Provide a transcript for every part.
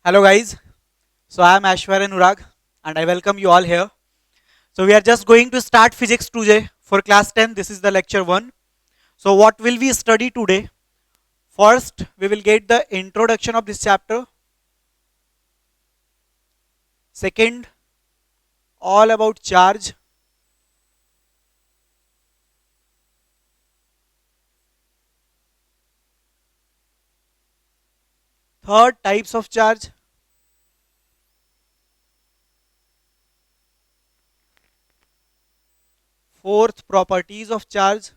Hello guys, so I am Ashwarya Nurag and I welcome you all here. So we are just going to start physics today for class 10. This is the lecture 1. So what will we study today? First, we will get the introduction of this chapter. Second, all about charge. Third, types of charge. Fourth, properties of charge.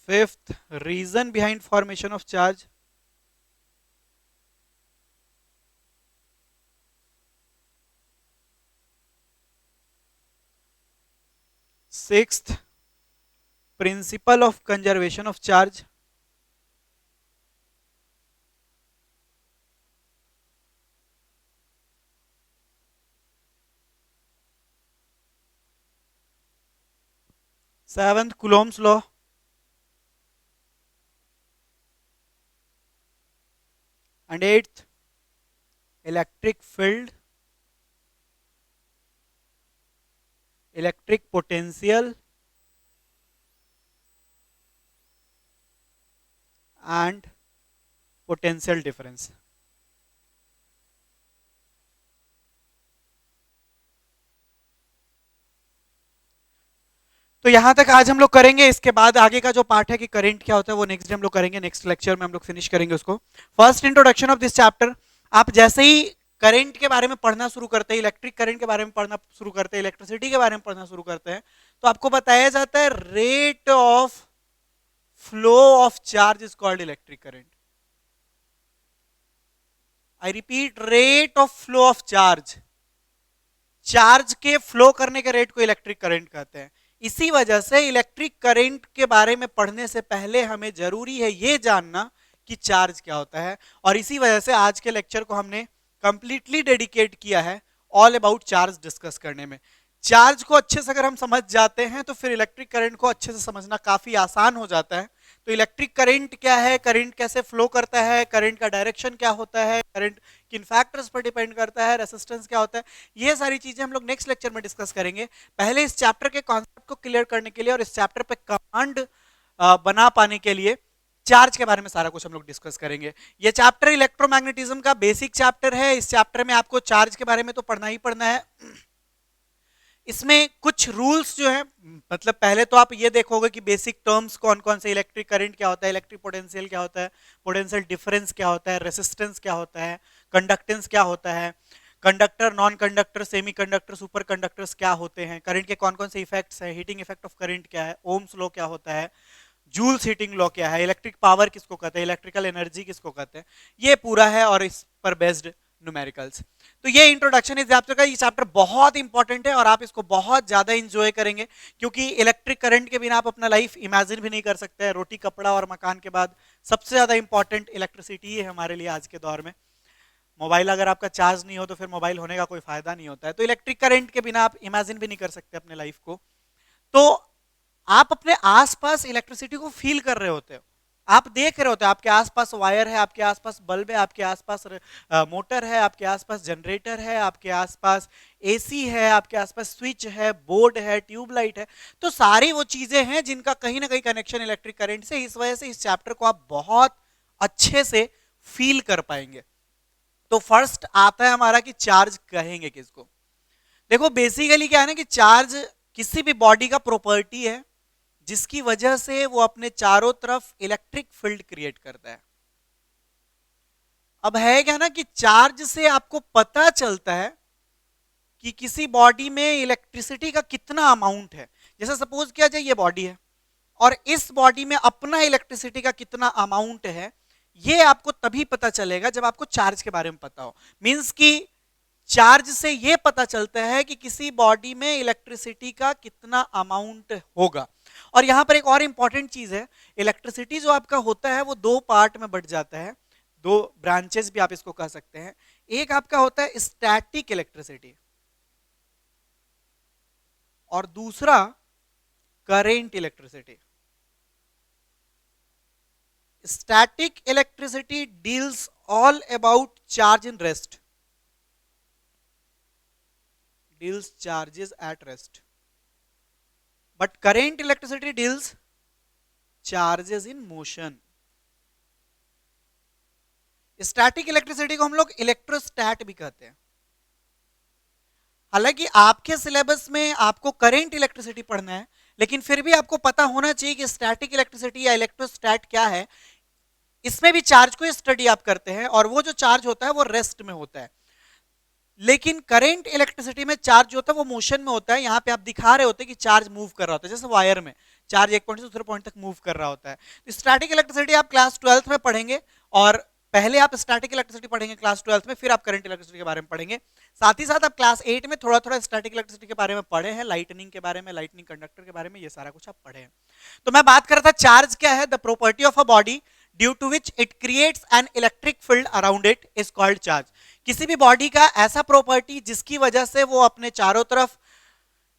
Fifth, reason behind formation of charge. Sixth, principle of conservation of charge. Seventh, Coulomb's law. And eighth, electric field, electric potential, and potential difference. तो यहां तक आज हम लोग करेंगे. इसके बाद आगे का जो पार्ट है कि करंट क्या होता है वो नेक्स्ट डे हम लोग करेंगे. नेक्स्ट लेक्चर में हम लोग फिनिश करेंगे उसको. First introduction of this chapter. आप जैसे ही करंट के बारे में पढ़ना शुरू करते हैं, इलेक्ट्रिक करंट के बारे में पढ़ना शुरू करते हैं, इलेक्ट्रिसिटी के बारे में पढ़ना शुरू करते हैं, तो आपको बताया जाता है rate of flow of charge is called electric current. I repeat, rate of flow of charge. Charge के फ्लो करने के रेट को इलेक्ट्रिक करंट कहते हैं. इसी वजह से इलेक्ट्रिक करंट के बारे में पढ़ने से पहले हमें जरूरी है यह जानना कि चार्ज क्या होता है. और इसी वजह से आज के लेक्चर को हमने कंप्लीटली डेडिकेट किया है ऑल अबाउट चार्ज डिस्कस करने में. चार्ज को अच्छे से अगर हम समझ जाते हैं तो फिर इलेक्ट्रिक करंट को अच्छे से समझना काफी आसान हो जाता है. तो इलेक्ट्रिक करंट क्या है, करंट कैसे फ्लो करता है, करंट का डायरेक्शन क्या होता है, करंट किन फैक्टर्स पर डिपेंड करता है, रेजिस्टेंस क्या होता है, ये सारी चीजें हम लोग नेक्स्ट लेक्चर में डिस्कस करेंगे. पहले इस चैप्टर के कॉन्सेप्ट को क्लियर करने के लिए और इस चैप्टर पे कमांड बना पाने के लिए चार्ज के बारे में सारा कुछ हम लोग डिस्कस करेंगे. ये चैप्टर इलेक्ट्रोमैग्नेटिज्म का बेसिक चैप्टर है. इस चैप्टर में आपको चार्ज के बारे में तो पढ़ना ही पढ़ना है. इसमें कुछ रूल्स जो है, मतलब पहले तो आप ये देखोगे कि बेसिक टर्म्स कौन कौन से, इलेक्ट्रिक करंट क्या होता है, इलेक्ट्रिक पोटेंशियल क्या होता है, पोटेंशियल डिफरेंस क्या होता है, रेसिस्टेंस क्या होता है, कंडक्टेंस क्या होता है, conductor, non conductor, semi conductor, super conductors क्या होते हैं, करंट के कौन कौन से इफेक्ट्स हैं, हीटिंग इफेक्ट ऑफ करंट क्या है, ओम्स लॉ क्या होता है, जूल्स हीटिंग लॉ क्या है, इलेक्ट्रिक पावर किसको कहते हैं, इलेक्ट्रिकल एनर्जी किसको कहते हैं, ये पूरा है. और इस पर बेस्ड न्यूमेरिकल्स. तो ये इंट्रोडक्शन इस चैप्टर का. ये चैप्टर बहुत इंपॉर्टेंट है और आप इसको बहुत ज्यादा इंजॉय करेंगे क्योंकि इलेक्ट्रिक करंट के बिना आप अपना लाइफ इमेजिन भी नहीं कर सकते हैं. रोटी कपड़ा और मकान के बाद सबसे ज्यादा इंपॉर्टेंट इलेक्ट्रिसिटी है हमारे लिए आज के दौर में. मोबाइल अगर आपका चार्ज नहीं हो तो फिर मोबाइल होने का कोई फायदा नहीं होता है. तो इलेक्ट्रिक करंट के बिना आप इमेजिन भी नहीं कर सकते अपने लाइफ को. तो आप अपने आसपास इलेक्ट्रिसिटी को फील कर रहे होते हो. आप देख रहे होते हो आपके आसपास वायर है, आपके आसपास बल्ब है, आपके आसपास मोटर है, आपके आसपास जनरेटर है, आपके आसपास एसी है, आपके आसपास स्विच है, बोर्ड है, ट्यूबलाइट है. तो सारी वो चीजें हैं जिनका कहीं ना कहीं कनेक्शन इलेक्ट्रिक करंट से. इस वजह से इस चैप्टर को आप बहुत अच्छे से फील कर पाएंगे. तो फर्स्ट आता है हमारा कि चार्ज कहेंगे किसको. देखो बेसिकली क्या है ना कि चार्ज किसी भी बॉडी का प्रॉपर्टी है जिसकी वजह से वो अपने चारों तरफ इलेक्ट्रिक फील्ड क्रिएट करता है. अब है क्या ना कि चार्ज से आपको पता चलता है कि किसी बॉडी में इलेक्ट्रिसिटी का कितना अमाउंट है. जैसे सपोज किया जाए ये बॉडी है और इस बॉडी में अपना इलेक्ट्रिसिटी का कितना अमाउंट है, ये आपको तभी पता चलेगा जब आपको चार्ज के बारे में पता हो. मींस कि चार्ज से यह पता चलता है कि किसी बॉडी में इलेक्ट्रिसिटी का कितना अमाउंट होगा. और यहां पर एक और इंपॉर्टेंट चीज है, इलेक्ट्रिसिटी जो आपका होता है वो दो पार्ट में बढ़ जाता है, दो ब्रांचेस भी आप इसको कह सकते हैं. एक आपका होता है स्टैटिक इलेक्ट्रिसिटी और दूसरा current electricity. static electricity deals all about charge in rest, deals charges at rest, but current electricity deals charges in motion. Static electricity को हम लोग इलेक्ट्रोस्टैट भी कहते हैं। हालांकि आपके सिलेबस में आपको करंट इलेक्ट्रिसिटी पढ़ना है, लेकिन फिर भी आपको पता होना चाहिए कि स्टैटिक इलेक्ट्रिसिटी या इलेक्ट्रोस्टैट क्या है। इसमें भी चार्ज को स्टडी आप करते हैं और वो जो चार्ज होता है वो रेस्ट में होता है, लेकिन करंट इलेक्ट्रिसिटी में चार्ज जो होता है वो मोशन में होता है। यहां पे आप दिखा रहे होते हैं कि चार्ज मूव कर रहा होता है, जैसे वायर में चार्ज एक पॉइंट से दूसरे पॉइंट तक मूव कर रहा होता है। तो स्टैटिक इलेक्ट्रिसिटी आप क्लास 12th में पढ़ेंगे, और पहले आप स्टैटिक इलेक्ट्रिसिटी पढ़ेंगे क्लास 12th में, फिर आप करंट इलेक्ट्रिसिटी के बारे में पढ़ेंगे। साथ ही साथ आप क्लास 8 में थोड़ा थोड़ा स्टैटिक इलेक्ट्रिसिटी के बारे में पढ़े हैं, लाइटनिंग के बारे में, लाइटनिंग कंडक्टर के बारे में, ये सारा कुछ आप पढ़े हैं। तो मैं बात कर रहा था चार्ज क्या है, the property of a body due to which it creates an electric field around it is called charge. किसी भी बॉडी का ऐसा प्रॉपर्टी जिसकी वजह से वो अपने चारों तरफ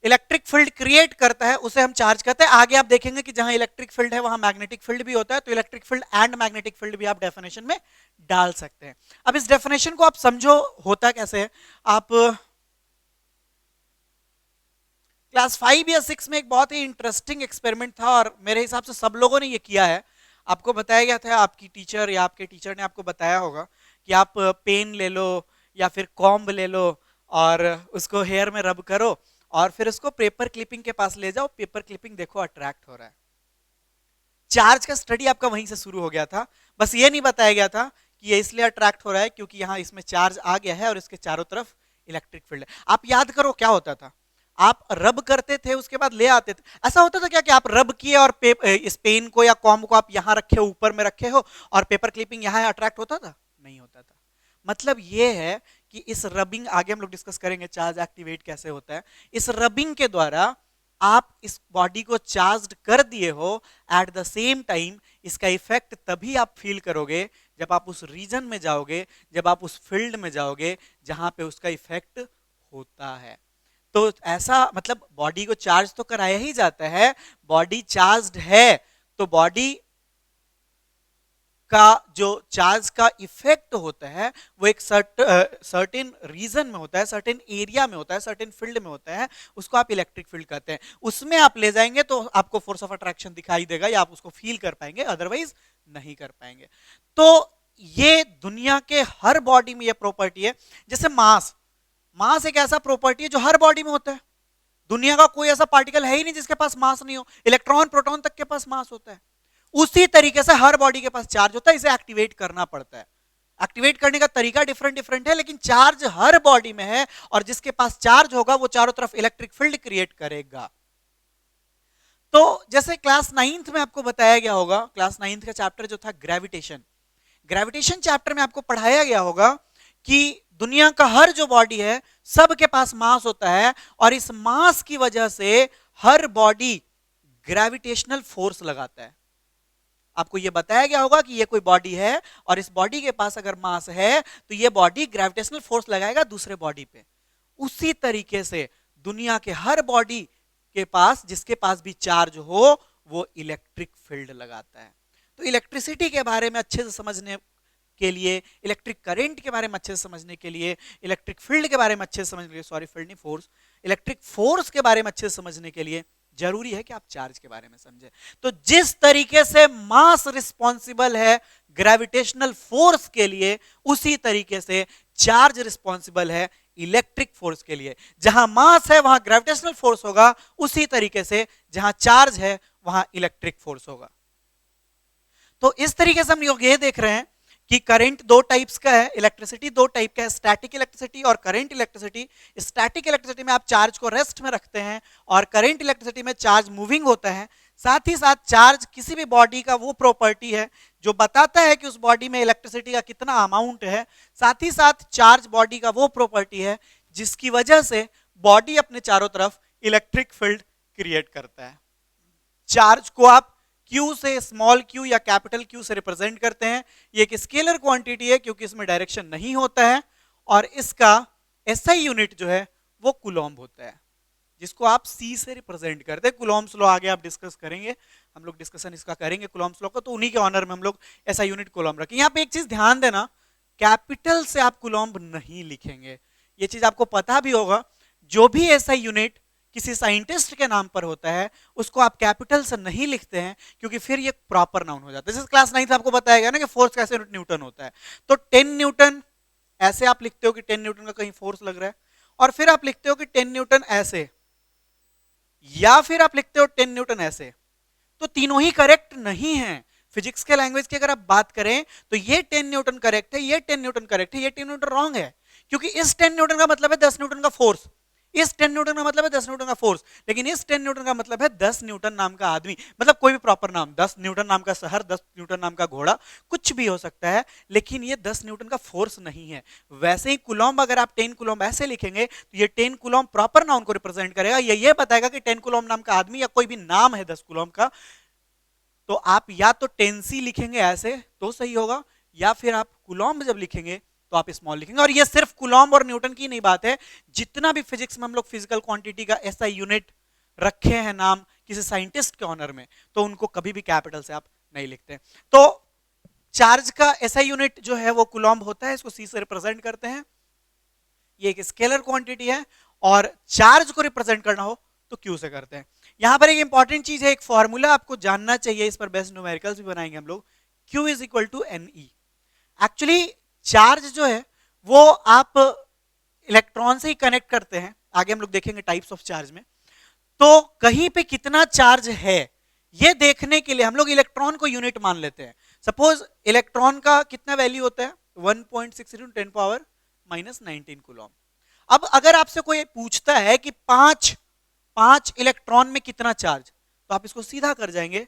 इलेक्ट्रिक फील्ड क्रिएट करता है, उसे हम चार्ज कहते हैं। आगे आप देखेंगे कि जहां इलेक्ट्रिक फील्ड है वहां मैग्नेटिक फील्ड भी होता है, तो electric field and magnetic field भी आप डेफिनेशन में डाल सकते हैं। अब इस डेफिनेशन को आप समझो होता कैसे है। आप क्लास 5 या 6 में एक बहुत ही इंटरेस्टिंग एक्सपेरिमेंट था, और मेरे हिसाब से सब लोगों ने ये किया है। आपको बताया गया था, आपकी टीचर या आपके टीचर ने आपको बताया होगा कि आप पेन ले लो या फिर कॉम्ब ले लो और उसको हेयर में रब करो और फिर उसको पेपर क्लिपिंग के पास ले जाओ, पेपर क्लिपिंग देखो अट्रैक्ट हो रहा है। चार्ज का स्टडी आपका वहीं से शुरू हो गया था। बस ये नहीं बताया गया था कि ये इसलिए अट्रैक्ट हो रहा है क्योंकि यहाँ इसमें चार्ज आ गया है और इसके चारों तरफ इलेक्ट्रिक फील्ड है। आप याद करो क्या होता था, आप रब करते थे उसके बाद ले आते थे। ऐसा होता था क्या कि आप रब किए और इस पेन को या कॉम्ब को आप यहाँ रखे हो, ऊपर में रखे हो, और पेपर क्लिपिंग यहाँ अट्रैक्ट होता था? नहीं होता था। मतलब ये है कि इस रबिंग, आगे हम लोग डिस्कस करेंगे चार्ज एक्टिवेट कैसे होता है, इस रबिंग के द्वारा आप इस बॉडी को चार्ज कर दिए हो। एट द सेम टाइम इसका इफेक्ट तभी आप फील करोगे जब आप उस रीजन में जाओगे, जब आप उस फील्ड में जाओगे जहां पे उसका इफेक्ट होता है। तो ऐसा मतलब बॉडी को चार्ज तो कराया ही जाता है, बॉडी चार्ज्ड है तो बॉडी का जो चार्ज का इफेक्ट होता है वो एक सर्टेन रीजन में होता है, सर्टेन एरिया में होता है, सर्टेन फील्ड में होता है, उसको आप इलेक्ट्रिक फील्ड कहते हैं। उसमें आप ले जाएंगे तो आपको फोर्स ऑफ अट्रैक्शन दिखाई देगा या आप उसको फील कर पाएंगे, अदरवाइज नहीं कर पाएंगे। तो ये दुनिया के हर बॉडी में ये प्रॉपर्टी है। जैसे मास, मास एक ऐसा प्रॉपर्टी है जो हर बॉडी में होता है। दुनिया का कोई ऐसा पार्टिकल है ही नहीं जिसके पास मास नहीं हो। इलेक्ट्रॉन प्रोटॉन तक के पास मास होता है। उसी तरीके से हर बॉडी के पास चार्ज होता है, इसे एक्टिवेट करना पड़ता है। एक्टिवेट करने का तरीका डिफरेंट डिफरेंट है, लेकिन चार्ज हर बॉडी में है, और जिसके पास चार्ज होगा वो चारों तरफ इलेक्ट्रिक फील्ड क्रिएट करेगा। तो जैसे क्लास 9th में आपको बताया गया होगा, क्लास 9th का चैप्टर जो था ग्रेविटेशन, ग्रेविटेशन चैप्टर में आपको पढ़ाया गया होगा कि दुनिया का हर जो बॉडी है सबके पास मास होता है, और इस मास की वजह से हर बॉडी ग्रेविटेशनल फोर्स लगाता है। आपको यह बताया गया होगा कि ये कोई बॉडी है और इस बॉडी के पास अगर मास है तो ये बॉडी ग्रेविटेशनल फोर्स लगाएगा दूसरे बॉडी पे। उसी तरीके से दुनिया के हर बॉडी के पास, जिसके पास भी चार्ज हो, वो इलेक्ट्रिक फील्ड लगाता है। तो इलेक्ट्रिसिटी के बारे में अच्छे से समझने के लिए, इलेक्ट्रिक करंट के बारे में अच्छे से समझने के लिए, इलेक्ट्रिक फील्ड के बारे में अच्छे से समझने के लिए, सॉरी फील्ड नहीं फोर्स, इलेक्ट्रिक फोर्स के बारे में अच्छे से समझने के लिए जरूरी है कि आप चार्ज के बारे में समझें। तो जिस तरीके से मास रिस्पॉन्सिबल है ग्रेविटेशनल फोर्स के लिए, उसी तरीके से चार्ज रिस्पॉन्सिबल है इलेक्ट्रिक फोर्स के लिए। जहां मास है वहां ग्रेविटेशनल फोर्स होगा, उसी तरीके से जहां चार्ज है वहां इलेक्ट्रिक फोर्स होगा। तो इस तरीके से हम ये देख रहे हैं कि करंट दो टाइप्स का है, इलेक्ट्रिसिटी दो टाइप का है, स्टैटिक इलेक्ट्रिसिटी और करंट इलेक्ट्रिसिटी। स्टैटिक इलेक्ट्रिसिटी में आप चार्ज को रेस्ट में रखते हैं, और करंट इलेक्ट्रिसिटी में चार्ज मूविंग होता है। साथ ही साथ चार्ज किसी भी बॉडी का वो प्रॉपर्टी है जो बताता है कि उस बॉडी में इलेक्ट्रिसिटी का कितना अमाउंट है। साथ ही साथ चार्ज बॉडी का वो प्रॉपर्टी है जिसकी वजह से बॉडी अपने चारों तरफ इलेक्ट्रिक फील्ड क्रिएट करता है। चार्ज को आप Q से, स्मॉल q या कैपिटल Q से रिप्रेजेंट करते हैं। ये एक स्केलर क्वांटिटी है क्योंकि इसमें डायरेक्शन नहीं होता है, और इसका SI यूनिट जो है वो कूलॉम्ब होता है। जिसको आप C से रिप्रेजेंट करते हैं। कूलॉम्स लॉ आगे आप डिस्कस करेंगे, हम लोग डिस्कशन इसका करेंगे कूलॉम्स लॉ का, तो उन्हीं के ऑनर में हम लोग ऐसा यूनिट कूलॉम रखें। यहाँ पे एक चीज ध्यान देना, कैपिटल से आप कूलॉम नहीं लिखेंगे, ये चीज आपको पता भी होगा। जो भी ऐसा यूनिट किसी साइंटिस्ट के नाम पर होता है उसको आप कैपिटल से नहीं लिखते हैं, क्योंकि फिर ये प्रॉपर नाउन हो जाता है। जैसे क्लास 9 आपको बताया गया ना कि फोर्स कैसे न्यूटन होता है, तो 10 न्यूटन ऐसे आप लिखते हो कि 10 न्यूटन का कहीं फोर्स लग रहा है, और फिर आप लिखते हो कि 10 न्यूटन ऐसे, या फिर आप लिखते हो 10 न्यूटन ऐसे, तो तीनों ही करेक्ट नहीं है। फिजिक्स के लैंग्वेज की अगर आप बात करें तो ये 10 न्यूटन करेक्ट है, ये 10 न्यूटन करेक्ट है, ये 10 न्यूटन रॉन्ग है, क्योंकि इस 10 न्यूटन का मतलब है 10 न्यूटन का फोर्स, इस 10 न्यूटन का मतलब है 10 न्यूटन का फोर्स, लेकिन इस 10 न्यूटन का मतलब है 10 न्यूटन नाम का आदमी, मतलब कोई भी प्रॉपर नाम, 10 न्यूटन नाम का शहर, 10 न्यूटन नाम का घोड़ा, कुछ भी हो सकता है, लेकिन ये 10 न्यूटन का फोर्स नहीं है। वैसे ही कूलॉम, अगर आप 10 कूलॉम ऐसे लिखेंगे तो ये 10 कूलॉम प्रॉपर नाउन को रिप्रेजेंट करेगा, ये बताएगा कि 10 कूलॉम नाम का आदमी या कोई भी नाम है 10 कूलॉम का। तो आप या तो 10C लिखेंगे ऐसे तो सही होगा, या फिर आप कूलॉम जब लिखेंगे तो आप स्मॉल लिखेंगे। और ये सिर्फ कूलॉम और न्यूटन की नहीं बात है, जितना भी फिजिक्स में हम लोग फिजिकल क्वांटिटी का ऐसा यूनिट रखे हैं नाम किसी साइंटिस्ट के ऑनर में, तो उनको कभी भी कैपिटल से आप नहीं लिखते। तो चार्ज का ऐसा यूनिट जो है वो कूलॉम होता है, इसको C से रिप्रेजेंट करते हैं। ये एक स्केलर क्वांटिटी है, और चार्ज को रिप्रेजेंट करना हो तो Q से करते हैं। यहां पर एक इंपॉर्टेंट चीज है, एक फॉर्मूला आपको जानना चाहिए, इस पर बेस्ट न्यूमेरिकल्स भी बनाएंगे हम लोग। Q is equal to NE। Actually charge जो है वो आप इलेक्ट्रॉन से ही कनेक्ट करते हैं, आगे हम लोग देखेंगे टाइप्स ऑफ चार्ज में। तो कहीं पे कितना चार्ज है ये देखने के लिए हम लोग इलेक्ट्रॉन को यूनिट मान लेते हैं। सपोज इलेक्ट्रॉन का कितना वैल्यू होता है, 1.6 × 10⁻⁻19 कूलॉम। अब अगर आपसे कोई पूछता है कि पांच इलेक्ट्रॉन में कितना चार्ज, तो आप इसको सीधा कर जाएंगे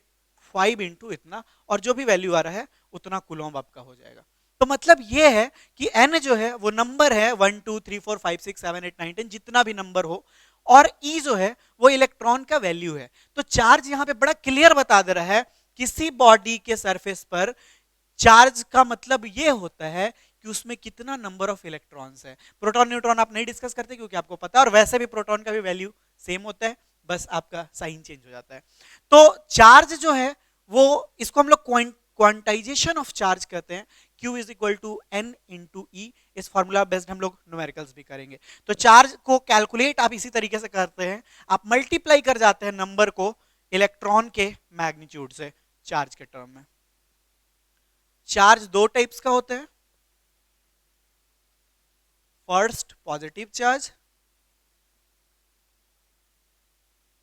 5 इंटू इतना, और जो भी वैल्यू आ रहा है उतना कूलॉम आपका हो जाएगा। तो मतलब ये है कि n जो है वो नंबर है 1 2 3 4 5 6 7 8 9 10 जितना भी नंबर हो, और E जो है वो इलेक्ट्रॉन का वैल्यू है। तो चार्ज यहां पे बड़ा क्लियर बता दे रहा है, किसी बॉडी के सरफेस पर चार्ज का मतलब ये होता है कि उसमें कितना नंबर ऑफ इलेक्ट्रॉन्स है। प्रोटॉन न्यूट्रॉन आप नहीं डिस्कस करते क्योंकि आपको पता है, और वैसे भी प्रोटॉन का भी वैल्यू सेम होता है, बस आपका साइन चेंज हो जाता है। तो चार्ज जो है वो, इसको हम लोग क्वांटाइजेशन ऑफ चार्ज कहते हैं। Q is equal to N into E। इस फॉर्मूला बेस्ड हम लोग न्यूमेरिकल्स भी करेंगे। तो चार्ज को कैलकुलेट आप इसी तरीके से करते हैं, आप मल्टीप्लाई कर जाते हैं नंबर को इलेक्ट्रॉन के मैग्नीट्यूड से चार्ज के टर्म में। चार्ज दो टाइप्स का होता है, first positive charge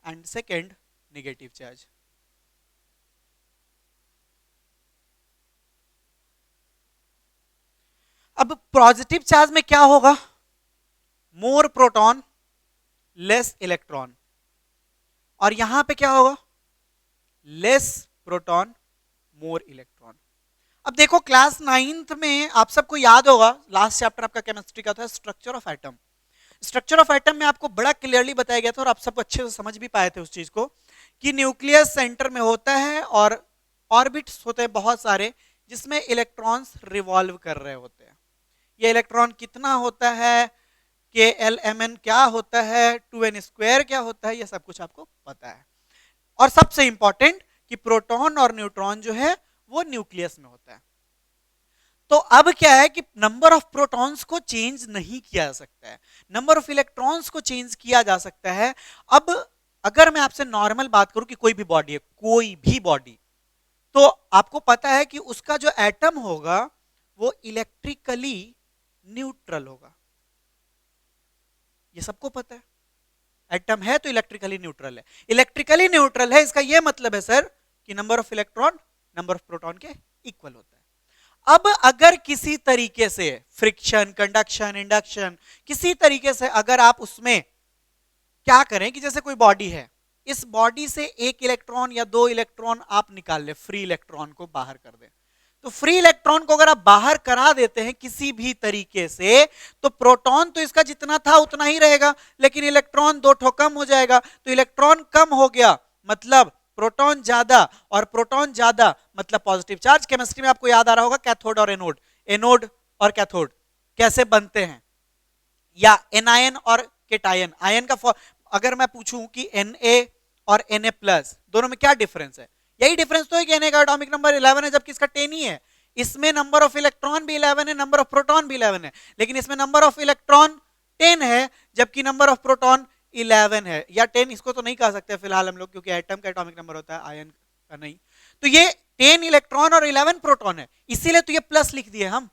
and second negative charge. अब पॉजिटिव चार्ज में क्या होगा, मोर प्रोटॉन लेस इलेक्ट्रॉन, और यहां पे क्या होगा, लेस प्रोटॉन मोर इलेक्ट्रॉन। अब देखो क्लास 9th में आप सबको याद होगा, लास्ट चैप्टर आपका केमिस्ट्री का था structure of atom. Structure of atom में आपको बड़ा क्लियरली बताया गया था, और आप सब अच्छे से समझ भी पाए थे उस चीज को, कि न्यूक्लियस सेंटर में होता है और ऑर्बिट्स होते हैं बहुत सारे, जिसमें इलेक्ट्रॉन्स रिवॉल्व कर रहे होते हैं। ये इलेक्ट्रॉन कितना होता है, KLMN क्या होता है, 2n² क्या होता है, ये सब कुछ आपको पता है। और सबसे इंपॉर्टेंट कि प्रोटॉन और न्यूट्रॉन जो है वो न्यूक्लियस में होता है। तो अब क्या है कि नंबर ऑफ प्रोटॉन्स को चेंज नहीं किया जा सकता है, नंबर ऑफ इलेक्ट्रॉन्स को चेंज किया जा सकता है। अब अगर मैं आपसे नॉर्मल बात करूं कि कोई भी बॉडी है, कोई भी बॉडी, तो आपको पता है कि उसका जो एटम होगा वो इलेक्ट्रिकली न्यूट्रल होगा, ये सबको पता है। एटम है तो इलेक्ट्रिकली न्यूट्रल है, इलेक्ट्रिकली न्यूट्रल है, इसका यह मतलब है सर कि number of electron number of proton के इक्वल होता है। अब अगर किसी तरीके से फ्रिक्शन, कंडक्शन, इंडक्शन, किसी तरीके से अगर आप उसमें क्या करें कि जैसे कोई बॉडी है, इस बॉडी से एक इलेक्ट्रॉन या दो इलेक्ट्रॉन आप निकाल ले, फ्री इलेक्ट्रॉन को बाहर कर दें, तो फ्री इलेक्ट्रॉन को अगर आप बाहर करा देते हैं किसी भी तरीके से, तो प्रोटॉन तो इसका जितना था उतना ही रहेगा, लेकिन इलेक्ट्रॉन दो ठो कम हो जाएगा। तो इलेक्ट्रॉन कम हो गया मतलब प्रोटॉन ज्यादा, और प्रोटॉन ज्यादा मतलब पॉजिटिव चार्ज। केमिस्ट्री में आपको याद आ रहा होगा कैथोड और एनोड, एनोड और कैथोड कैसे बनते हैं, या एनायन और केटायन। आयन का अगर मैं पूछूं कि Na और Na प्लस दोनों में क्या डिफरेंस है, यही डिफरेंस तो है कि Na का एटॉमिक नंबर 11 है जबकि इसका 10 ही है। इसमें नंबर ऑफ इलेक्ट्रॉन भी 11 है, नंबर ऑफ प्रोटॉन भी 11 है, लेकिन इसमें नंबर ऑफ इलेक्ट्रॉन 10 है जबकि नंबर ऑफ प्रोटॉन 11 है, या 10 इसको तो नहीं कह सकते फिलहाल हम लोग क्योंकि एटम का एटॉमिक नंबर होता है, आयन का नहीं। तो ये 10 इलेक्ट्रॉन और 11 प्रोटॉन है, इसीलिए तो ये प्लस लिख दिए हम,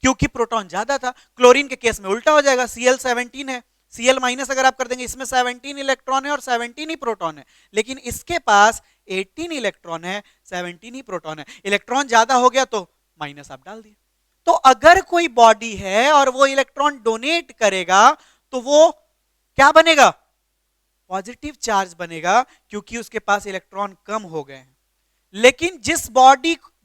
क्योंकि प्रोटॉन ज्यादा था। क्लोरीन के केस में उल्टा हो जाएगा, Cl17 है, Cl माइनस अगर आप कर देंगे, इसमें 17 इलेक्ट्रॉन है और 17 ही प्रोटॉन है, लेकिन इसके पास 18 इलेक्ट्रॉन है, 17 ही प्रोटॉन है। इलेक्ट्रॉन ज्यादा हो गया तो माइनस आप डाल दिए। तो अगर कोई बॉडी है और वो इलेक्ट्रॉन डोनेट करेगा तो वो क्या बनेगा, पॉजिटिव चार्ज बनेगा, क्योंकि उसके पास इलेक्ट्रॉन कम हो गए हैं। लेकिन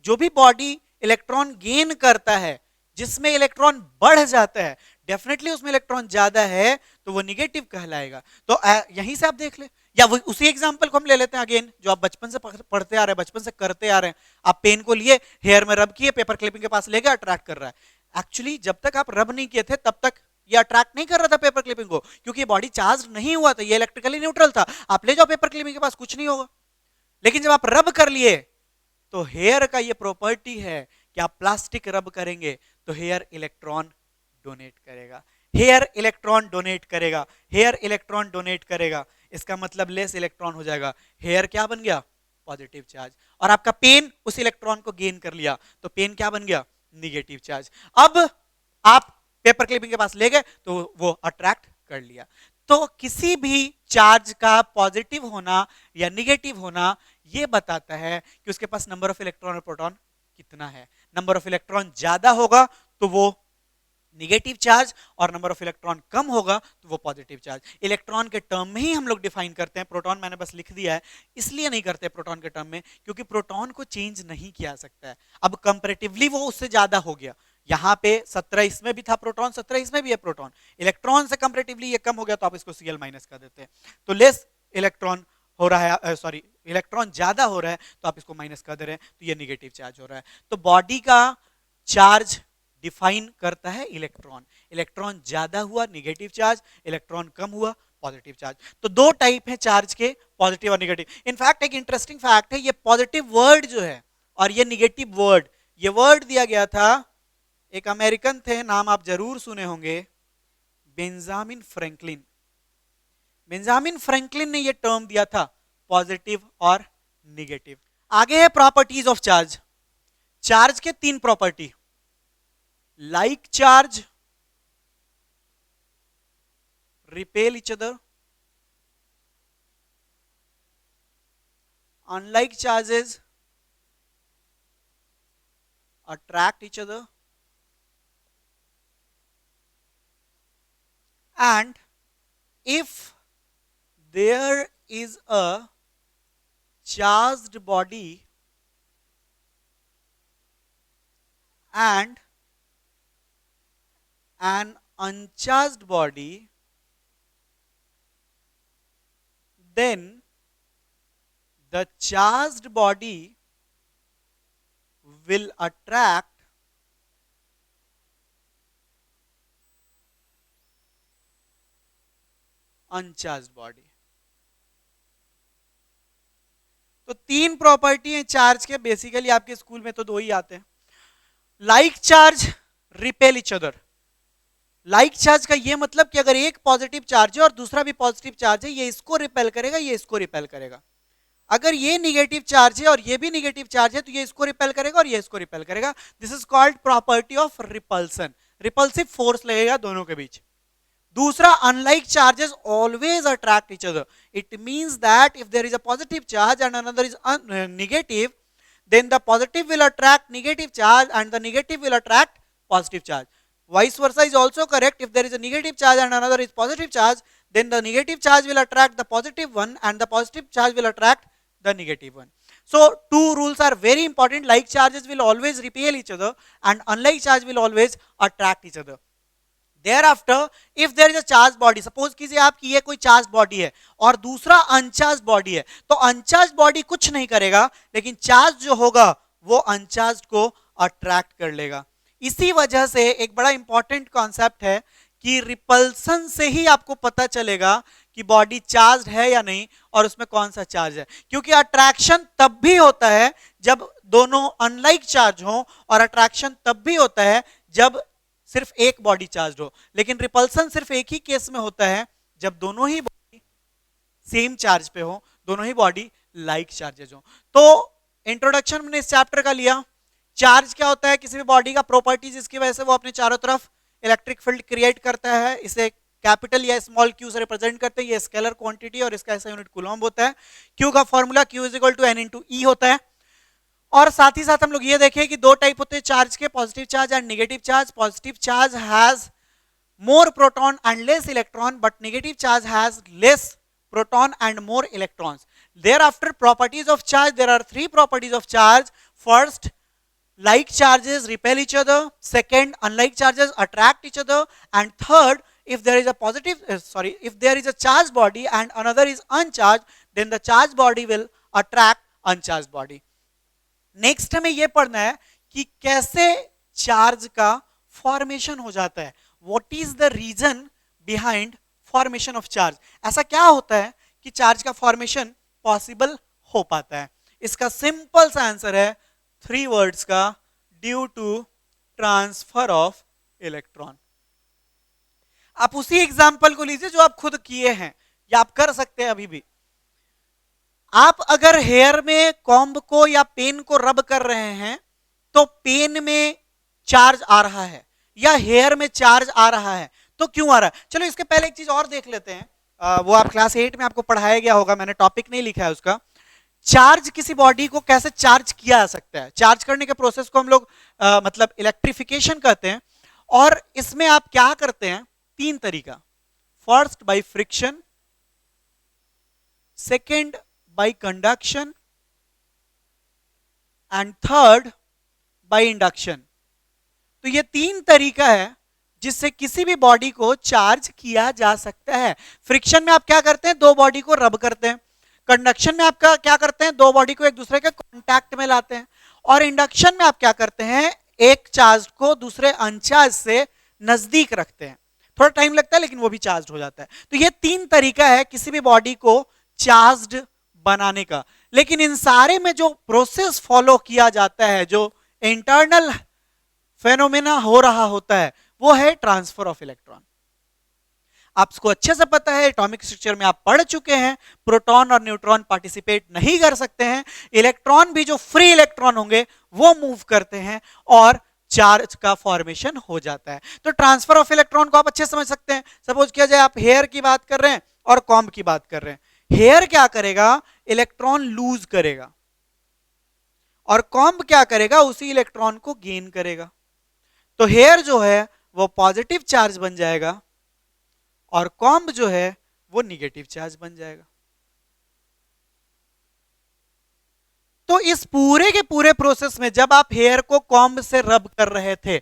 जो भी बॉडी इलेक्ट्रॉन गेन करता है, जिसमें इलेक्ट्रॉन बढ़ जाता है, डेफिनेटली उसमें इलेक्ट्रॉन ज्यादा है तो वो निगेटिव कहलाएगा। तो यहीं से आप देख ले, या उसी एग्जांपल को हम ले लेते हैं अगेन, जो आप बचपन से पढ़ते आ रहे हैं, बचपन से करते आ रहे हैं। आप पेन को लिए, हेयर में रब किए, पेपर क्लिपिंग के पास ले गए, अट्रैक्ट कर रहा है। एक्चुअली जब तक आप रब नहीं किए थे तब तक ये अट्रैक्ट नहीं कर रहा था पेपर क्लिपिंग को, क्योंकि बॉडी चार्ज नहीं हुआ था, ये इलेक्ट्रिकली न्यूट्रल था। आप ले जाओ पेपर क्लिपिंग के पास, कुछ नहीं होगा। लेकिन जब आप रब कर लिए, तो हेयर का ये प्रॉपर्टी है कि आप प्लास्टिक रब करेंगे तो हेयर इलेक्ट्रॉन डोनेट करेगा, हेयर इलेक्ट्रॉन डोनेट करेगा, हेयर इलेक्ट्रॉन डोनेट करेगा। इसका मतलब लेस इलेक्ट्रॉन हो जाएगा, हेयर क्या बन गया, पॉजिटिव चार्ज। और आपका पेन उस इलेक्ट्रॉन को गेन कर लिया, तो पेन क्या बन गया, निगेटिव चार्ज। अब आप पेपर क्लिपिंग के पास ले गए तो वो अट्रैक्ट कर लिया। तो किसी भी चार्ज का पॉजिटिव होना या निगेटिव होना ये बताता है कि उसके पास नंबर ऑफ इलेक्ट्रॉन और प्रोटॉन कितना है। नंबर ऑफ इलेक्ट्रॉन ज्यादा होगा तो वो निगेटिव चार्ज, और नंबर ऑफ इलेक्ट्रॉन कम होगा तो वो पॉजिटिव चार्ज। इलेक्ट्रॉन के टर्म में ही हम लोग डिफाइन करते हैं, प्रोटॉन मैंने बस लिख दिया है, इसलिए नहीं करते प्रोटॉन के टर्म में क्योंकि प्रोटॉन को चेंज नहीं किया सकता है। अब कंपैरेटिवली वो उससे ज्यादा हो गया, यहाँ पे 17 इसमें भी था प्रोटॉन, 17 इसमें भी है प्रोटॉन, इलेक्ट्रॉन से कंपैरेटिवली ये कम हो गया तो आप इसको Cl माइनस कर देते हैं। तो लेस इलेक्ट्रॉन हो रहा है, सॉरी इलेक्ट्रॉन ज्यादा हो रहा है तो आप इसको माइनस कर दे रहे हैं, तो ये निगेटिव चार्ज हो रहा है। तो बॉडी का चार्ज डिफाइन करता है इलेक्ट्रॉन, इलेक्ट्रॉन ज्यादा हुआ निगेटिव चार्ज, इलेक्ट्रॉन कम हुआ पॉजिटिव चार्ज। तो दो टाइप है चार्ज के, पॉजिटिव और निगेटिव। इनफैक्ट एक इंटरेस्टिंग फैक्ट है, ये पॉजिटिव वर्ड जो है और ये निगेटिव वर्ड, ये वर्ड दिया गया था, एक अमेरिकन थे, नाम आप जरूर सुने होंगे, बेंजामिन फ्रैंकलिन। बेंजामिन फ्रैंकलिन ने ये टर्म दिया था, पॉजिटिव और निगेटिव। आगे है प्रॉपर्टीज ऑफ चार्ज। चार्ज के तीन property, like charge repel each other, unlike charges attract each other, and if there is a charged body and an uncharged body, then the charged body will attract uncharged body. तो तीन property है charge के, basically आपके school में तो दो ही आते हैं, like charge repel each other. Like charge का ये मतलब कि अगर एक पॉजिटिव चार्ज है और दूसरा भी पॉजिटिव चार्ज है, ये इसको रिपेल करेगा, ये इसको रिपेल करेगा। अगर ये निगेटिव चार्ज है और ये भी निगेटिव चार्ज है तो ये इसको रिपेल करेगा और ये इसको रिपेल करेगा। This is called property of repulsion, repulsive force लगेगा दोनों के बीच। दूसरा, unlike charges always attract each other. It means that if there is a positive charge and another is negative, then the positive will attract negative charge and the negative will attract positive charge. Vice versa is also correct. If there is a negative charge and another is positive charge, then the negative charge will attract the positive one and the positive charge will attract the negative one. So two rules are very important. Like charges will always repel each other and unlike charge will always attract each other. Thereafter, if there is a charged body, suppose कीजिए आपकी ये कोई charged body है और दूसरा uncharged body है, तो uncharged body कुछ नहीं करेगा, लेकिन charged जो होगा वो uncharged को अट्रैक्ट कर लेगा। इसी वजह से एक बड़ा इंपॉर्टेंट कॉन्सेप्ट है कि रिपल्सन से ही आपको पता चलेगा कि बॉडी चार्ज है या नहीं और उसमें कौन सा चार्ज है, क्योंकि अट्रैक्शन तब भी होता है जब दोनों अनलाइक चार्ज हो, और अट्रैक्शन तब भी होता है जब सिर्फ एक बॉडी चार्ज हो, लेकिन रिपल्सन सिर्फ एक ही केस में होता है जब दोनों ही बॉडी सेम चार्ज पे हो, दोनों ही बॉडी लाइक चार्जेज हो। तो इंट्रोडक्शन हमने इस चैप्टर का लिया। चार्ज क्या होता है, किसी भी बॉडी का प्रॉपर्टी जिसकी वजह से वो अपने चारों तरफ इलेक्ट्रिक फील्ड क्रिएट करता है, इसे कैपिटल या स्मॉल क्यू से रिप्रेजेंट करते हैं। ये स्केलर क्वांटिटी और इसका ऐसा यूनिट कूलम्ब होता है। क्यू का formula Q is equal to N into E होता है। और साथ ही साथ हम लोग ये देखें कि दो टाइप होते हैं चार्ज के, positive charge and negative charge. Positive charge has more proton and less electron, but negative charge has less proton and more electrons. Thereafter, properties of charge, there are three properties of charge. First, like charges repel each other. Second, unlike charges attract each other. And third, if there is a positive if there is a charged body and another is uncharged, then the charged body will attract uncharged body. Next हमें यह पढ़ना है कि कैसे charge का formation हो जाता है। What is the reason behind formation of charge? ऐसा क्या होता है कि चार्ज का फॉर्मेशन पॉसिबल हो पाता है? इसका सिंपल सा आंसर है 3 वर्ड्स का, due to transfer of electron. आप उसी एग्जांपल को लीजिए जो आप खुद किए हैं या आप कर सकते हैं अभी भी। आप अगर हेयर में कॉम्ब को या पेन को रब कर रहे हैं तो पेन में चार्ज आ रहा है या हेयर में चार्ज आ रहा है, तो क्यों आ रहा है? चलो इसके पहले एक चीज और देख लेते हैं। वो आप क्लास 8 में आपको पढ़ाया गया होगा, मैंने टॉपिक नहीं लिखा है उसका। चार्ज किसी बॉडी को कैसे चार्ज किया जा सकता है? चार्ज करने के प्रोसेस को हम लोग मतलब इलेक्ट्रिफिकेशन कहते हैं। और इसमें आप क्या करते हैं? 3 तरीका। First by friction, second by conduction and third by induction. तो ये 3 तरीका है जिससे किसी भी बॉडी को चार्ज किया जा सकता है। फ्रिक्शन में आप क्या करते हैं? 2 बॉडी को रब करते हैं। कंडक्शन में आप क्या करते हैं? 2 बॉडी को एक दूसरे के कांटेक्ट में लाते हैं। और इंडक्शन में आप क्या करते हैं? एक चार्ज को दूसरे अनचार्ज से नजदीक रखते हैं। थोड़ा टाइम लगता है लेकिन वो भी चार्ज हो जाता है। तो ये 3 तरीका है किसी भी बॉडी को चार्ज बनाने का। लेकिन इन सारे में जो प्रोसेस फॉलो किया जाता है, जो इंटरनल फेनोमेना हो रहा होता है, वो है ट्रांसफर ऑफ इलेक्ट्रॉन। आपको अच्छे से पता है, एटॉमिक स्ट्रक्चर में आप पढ़ चुके हैं, प्रोटॉन और न्यूट्रॉन पार्टिसिपेट नहीं कर सकते हैं। इलेक्ट्रॉन भी जो फ्री इलेक्ट्रॉन होंगे वो मूव करते हैं और चार्ज का फॉर्मेशन हो जाता है। तो ट्रांसफर ऑफ इलेक्ट्रॉन को आप अच्छे समझ सकते हैं। सपोज किया जाए आप हेयर की बात कर रहे हैं और कॉम्ब की बात कर रहे हैं। हेयर क्या करेगा? इलेक्ट्रॉन लूज करेगा, और कॉम्ब क्या करेगा? उसी इलेक्ट्रॉन को गेन करेगा। तो हेयर जो है वो पॉजिटिव चार्ज बन जाएगा और कॉम्ब जो है वो निगेटिव चार्ज बन जाएगा। तो इस पूरे के पूरे प्रोसेस में जब आप हेयर को कॉम्ब से रब कर रहे थे,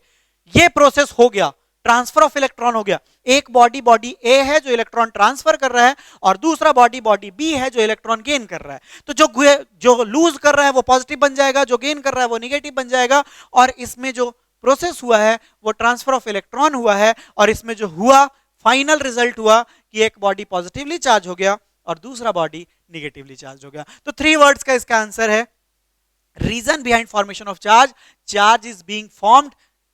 ये प्रोसेस हो गया, ट्रांसफर ऑफ इलेक्ट्रॉन हो गया। एक बॉडी ए है जो इलेक्ट्रॉन ट्रांसफर कर रहा है, और दूसरा बॉडी बी है जो इलेक्ट्रॉन गेन कर रहा है। तो जो लूज कर रहा है वो पॉजिटिव बन जाएगा, जो गेन कर रहा है वो निगेटिव बन जाएगा। और इसमें जो प्रोसेस हुआ है वो ट्रांसफर ऑफ इलेक्ट्रॉन हुआ है, और इसमें जो हुआ फाइनल रिजल्ट हुआ कि एक बॉडी पॉजिटिवली चार्ज हो गया और दूसरा बॉडी निगेटिवली चार्ज हो गया। तो 3 वर्ड्स का इसका आंसर है reason behind formation of charge, charge is being formed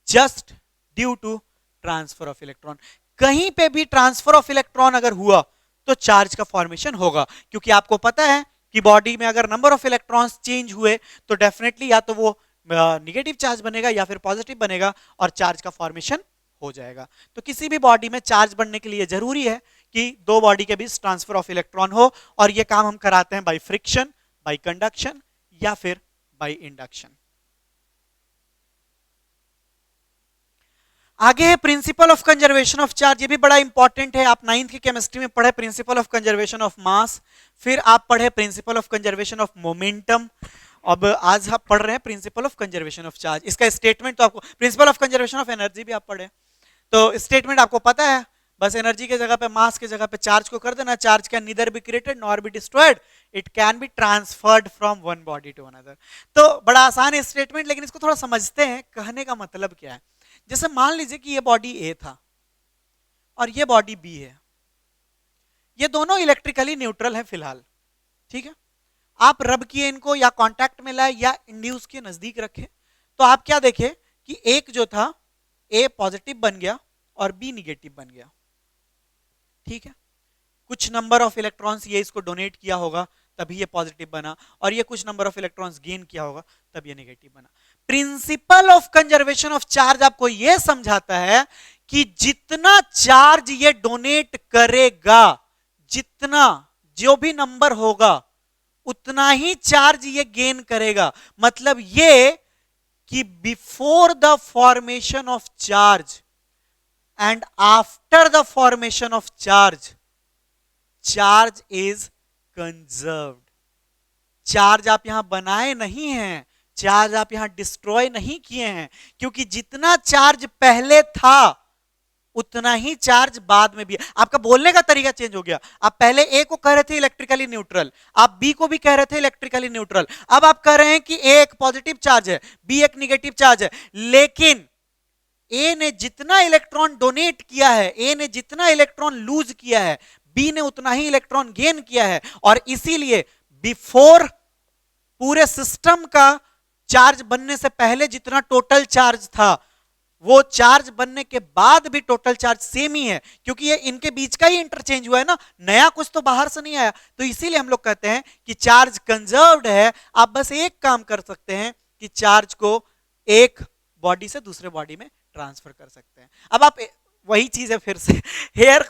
just due to transfer of electron. कहीं पे भी ट्रांसफर ऑफ इलेक्ट्रॉन अगर हुआ तो चार्ज का फॉर्मेशन होगा, क्योंकि आपको पता है कि बॉडी में अगर नंबर ऑफ इलेक्ट्रॉन्स चेंज हुए तो डेफिनेटली या तो वो निगेटिव चार्ज बनेगा या फिर पॉजिटिव बनेगा और चार्ज का फॉर्मेशन हो जाएगा। तो किसी भी बॉडी में चार्ज बनने के लिए जरूरी है कि 2 बॉडी के बीच ट्रांसफर ऑफ इलेक्ट्रॉन हो, और ये काम हम कराते हैं बाय फ्रिक्शन, बाय कंडक्शन या फिर बाय इंडक्शन। आगे है principle of conservation of charge. ये भी बड़ा इंपॉर्टेंट है। आप 9th की केमिस्ट्री में पढ़े principal of conservation of mass, फिर आप पढ़े principal of conservation of momentum. अब आज आप पढ़ रहे हैं principal of conservation of charge. इसका स्टेटमेंट तो आपको, principal of conservation of energy भी आप पढ़े, तो स्टेटमेंट आपको पता है। बस एनर्जी के जगह पे, मास के जगह पे चार्ज को कर देना। Charge can neither be created nor be destroyed, it can be transferred from one body to another. तो बड़ा आसान है स्टेटमेंट, लेकिन इसको थोड़ा समझते हैं कहने का मतलब क्या है। जैसे मान लीजिए कि ये बॉडी ए था और ये बॉडी बी है। ये दोनों इलेक्ट्रिकली न्यूट्रल है फिलहाल, ठीक है। आप रब किए इनको या कांटेक्ट में लाए या इंड्यूस के नजदीक रखे, तो आप क्या देखे कि एक जो था ए पॉजिटिव बन गया और बी निगेटिव बन गया, ठीक है। कुछ नंबर ऑफ इलेक्ट्रॉन्स ये इसको डोनेट किया होगा तभी ये पॉजिटिव बना, और ये कुछ नंबर ऑफ इलेक्ट्रॉन्स गेन किया होगा तब ये नेगेटिव बना। Principal of conservation of charge आपको ये समझाता है कि जितना चार्ज ये डोनेट करेगा, जितना जो भी नंबर होगा उतना ही चार्ज ये गेन करेगा। मतलब ये कि before the formation of charge and after the formation of charge, charge is conserved. Charge आप यहां बनाए नहीं हैं, चार्ज आप यहां डिस्ट्रॉय नहीं किए हैं, क्योंकि जितना चार्ज पहले था उतना ही चार्ज बाद में भी। आपका बोलने का तरीका चेंज हो गया। आप पहले ए को कह रहे थे इलेक्ट्रिकली न्यूट्रल, आप बी को भी कह रहे थे इलेक्ट्रिकली न्यूट्रल, अब आप कह रहे हैं कि ए एक पॉजिटिव चार्ज है, बी एक निगेटिव चार्ज है। लेकिन ए ने जितना इलेक्ट्रॉन डोनेट किया है, ए ने जितना इलेक्ट्रॉन लूज किया है, बी ने उतना ही इलेक्ट्रॉन गेन किया है। और इसीलिए बिफोर पूरे सिस्टम का चार्ज बनने से पहले जितना टोटल चार्ज था, वो चार्ज बनने के बाद भी टोटल चार्ज सेम ही है, क्योंकि ये इनके बीच का ही इंटरचेंज हुआ है ना, नया कुछ तो बाहर से नहीं आया। तो इसीलिए हम लोग कहते हैं कि चार्ज कंजर्व्ड है। आप बस एक काम कर सकते हैं कि चार्ज को एक बॉडी से दूसरे बॉडी में ट्रांसफर कर सकते हैं। अब आप वही चीज है फिर से, हेयर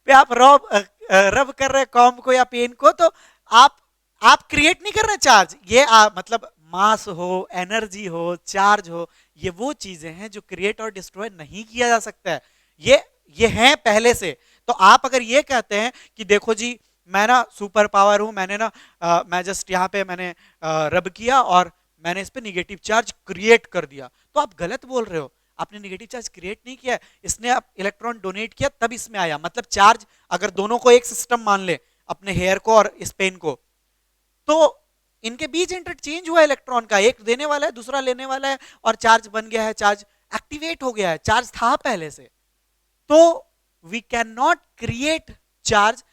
पे आप रब कर रहे कॉम को या पेन को, तो आप क्रिएट नहीं कर रहे चार्ज। ये मतलब मास हो, एनर्जी हो, चार्ज हो, ये वो चीजें हैं जो क्रिएट और डिस्ट्रॉय नहीं किया जा सकता है। ये हैं पहले से। तो आप अगर ये कहते हैं कि देखो जी मैं ना सुपर पावर हूं, मैंने ना मैं जस्ट यहाँ पे मैंने रब किया और मैंने इस पे निगेटिव चार्ज क्रिएट कर दिया, तो आप गलत बोल रहे हो। आपने निगेटिव चार्ज क्रिएट नहीं किया, इसने आप इलेक्ट्रॉन डोनेट किया तब इसमें आया। मतलब चार्ज अगर दोनों को एक सिस्टम मान ले, अपने हेयर को और इस पेन को, तो इनके बीच इंटरचेंज हुआ इलेक्ट्रॉन का, एक देने वाला है दूसरा लेने वाला है और चार्ज बन गया है, चार्ज एक्टिवेट हो गया है, चार्ज था पहले से। तो we can not create charge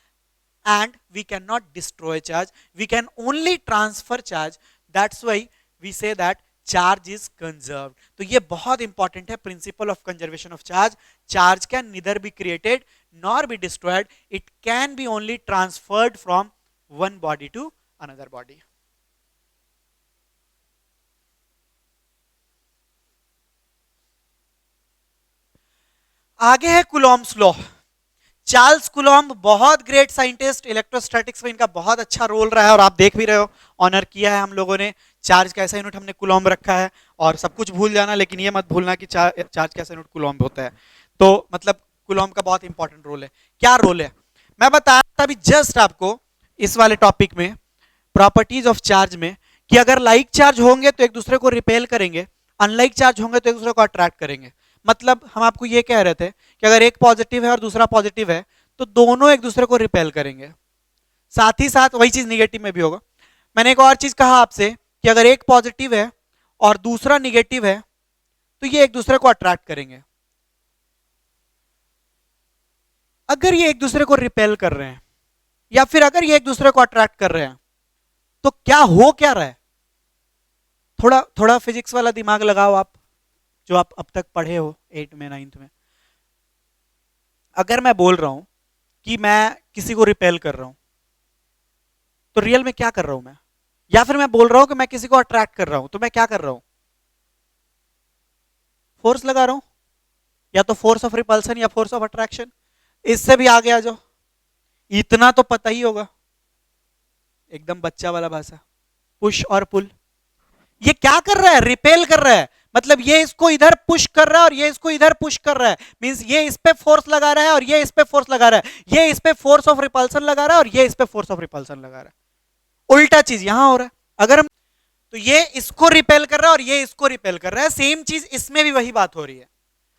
and we can not destroy charge, we can only transfer charge. That's why we say that charge is conserved. तो ये बहुत इंपॉर्टेंट है, principle of conservation of charge. Charge can neither be created nor be destroyed, it can be only transferred from one body to another body. आगे है Coulomb's law. Charles Coulomb बहुत great scientist, electrostatics में इनका बहुत अच्छा role रहा है, और आप देख भी रहे हो, ऑनर किया है हम लोगों ने। चार्ज कैसा यूनिट हमने कुलॉम्ब रखा है, और सब कुछ भूल जाना लेकिन ये मत भूलना कि चार्ज कैसा यूनिट कुलॉम्ब होता है। तो मतलब कुलॉम्ब का बहुत इंपॉर्टेंट रोल है। क्या रोल है मैं बताया था अभी जस्ट आपको इस वाले टॉपिक में, प्रॉपर्टीज ऑफ चार्ज में, कि अगर लाइक चार्ज होंगे तो एक दूसरे को रिपेल करेंगे, अनलाइक चार्ज होंगे तो एक दूसरे को अट्रैक्ट करेंगे। मतलब हम आपको ये कह रहे थे कि अगर एक पॉजिटिव है और दूसरा पॉजिटिव है तो दोनों एक दूसरे को रिपेल करेंगे। साथ ही साथ वही चीज निगेटिव में भी होगा। मैंने एक और चीज कहा आपसे कि अगर एक पॉजिटिव है और दूसरा निगेटिव है तो ये एक दूसरे को अट्रैक्ट करेंगे। अगर ये एक दूसरे को रिपेल कर रहे हैं या फिर अगर ये एक दूसरे को अट्रैक्ट कर रहे हैं तो क्या हो क्या रहा है? थोड़ा थोड़ा फिजिक्स वाला दिमाग लगाओ आप, जो आप अब तक पढ़े हो 8 में 9th में। अगर मैं बोल रहा हूं कि मैं किसी को रिपेल कर रहा हूं तो रियल में क्या कर रहा हूं मैं? या फिर मैं बोल रहा हूं कि मैं किसी को अट्रैक्ट कर रहा हूं तो मैं क्या कर रहा हूं? फोर्स लगा रहा हूं, या तो फोर्स ऑफ रिपल्सन या फोर्स ऑफ अट्रैक्शन। इससे भी आगे आ जाओ, इतना तो पता ही होगा, एकदम बच्चा वाला भाषा, पुश और पुल। ये क्या कर रहा है? रिपेल कर रहा है। मतलब ये इसको इधर पुश कर रहा है और ये इसको इधर पुश कर रहा है। मींस ये इस पे फोर्स लगा रहा है और ये इस पे फोर्स लगा रहा है। ये इस पे फोर्स ऑफ रिपल्सन लगा रहा है और ये इस पे फोर्स ऑफ रिपल्सन लगा रहा है। उल्टा चीज यहां हो रहा है। अगर हम तो ये इसको रिपेल कर रहा है और ये इसको रिपेल कर रहा है, सेम चीज इसमें भी वही बात हो रही है।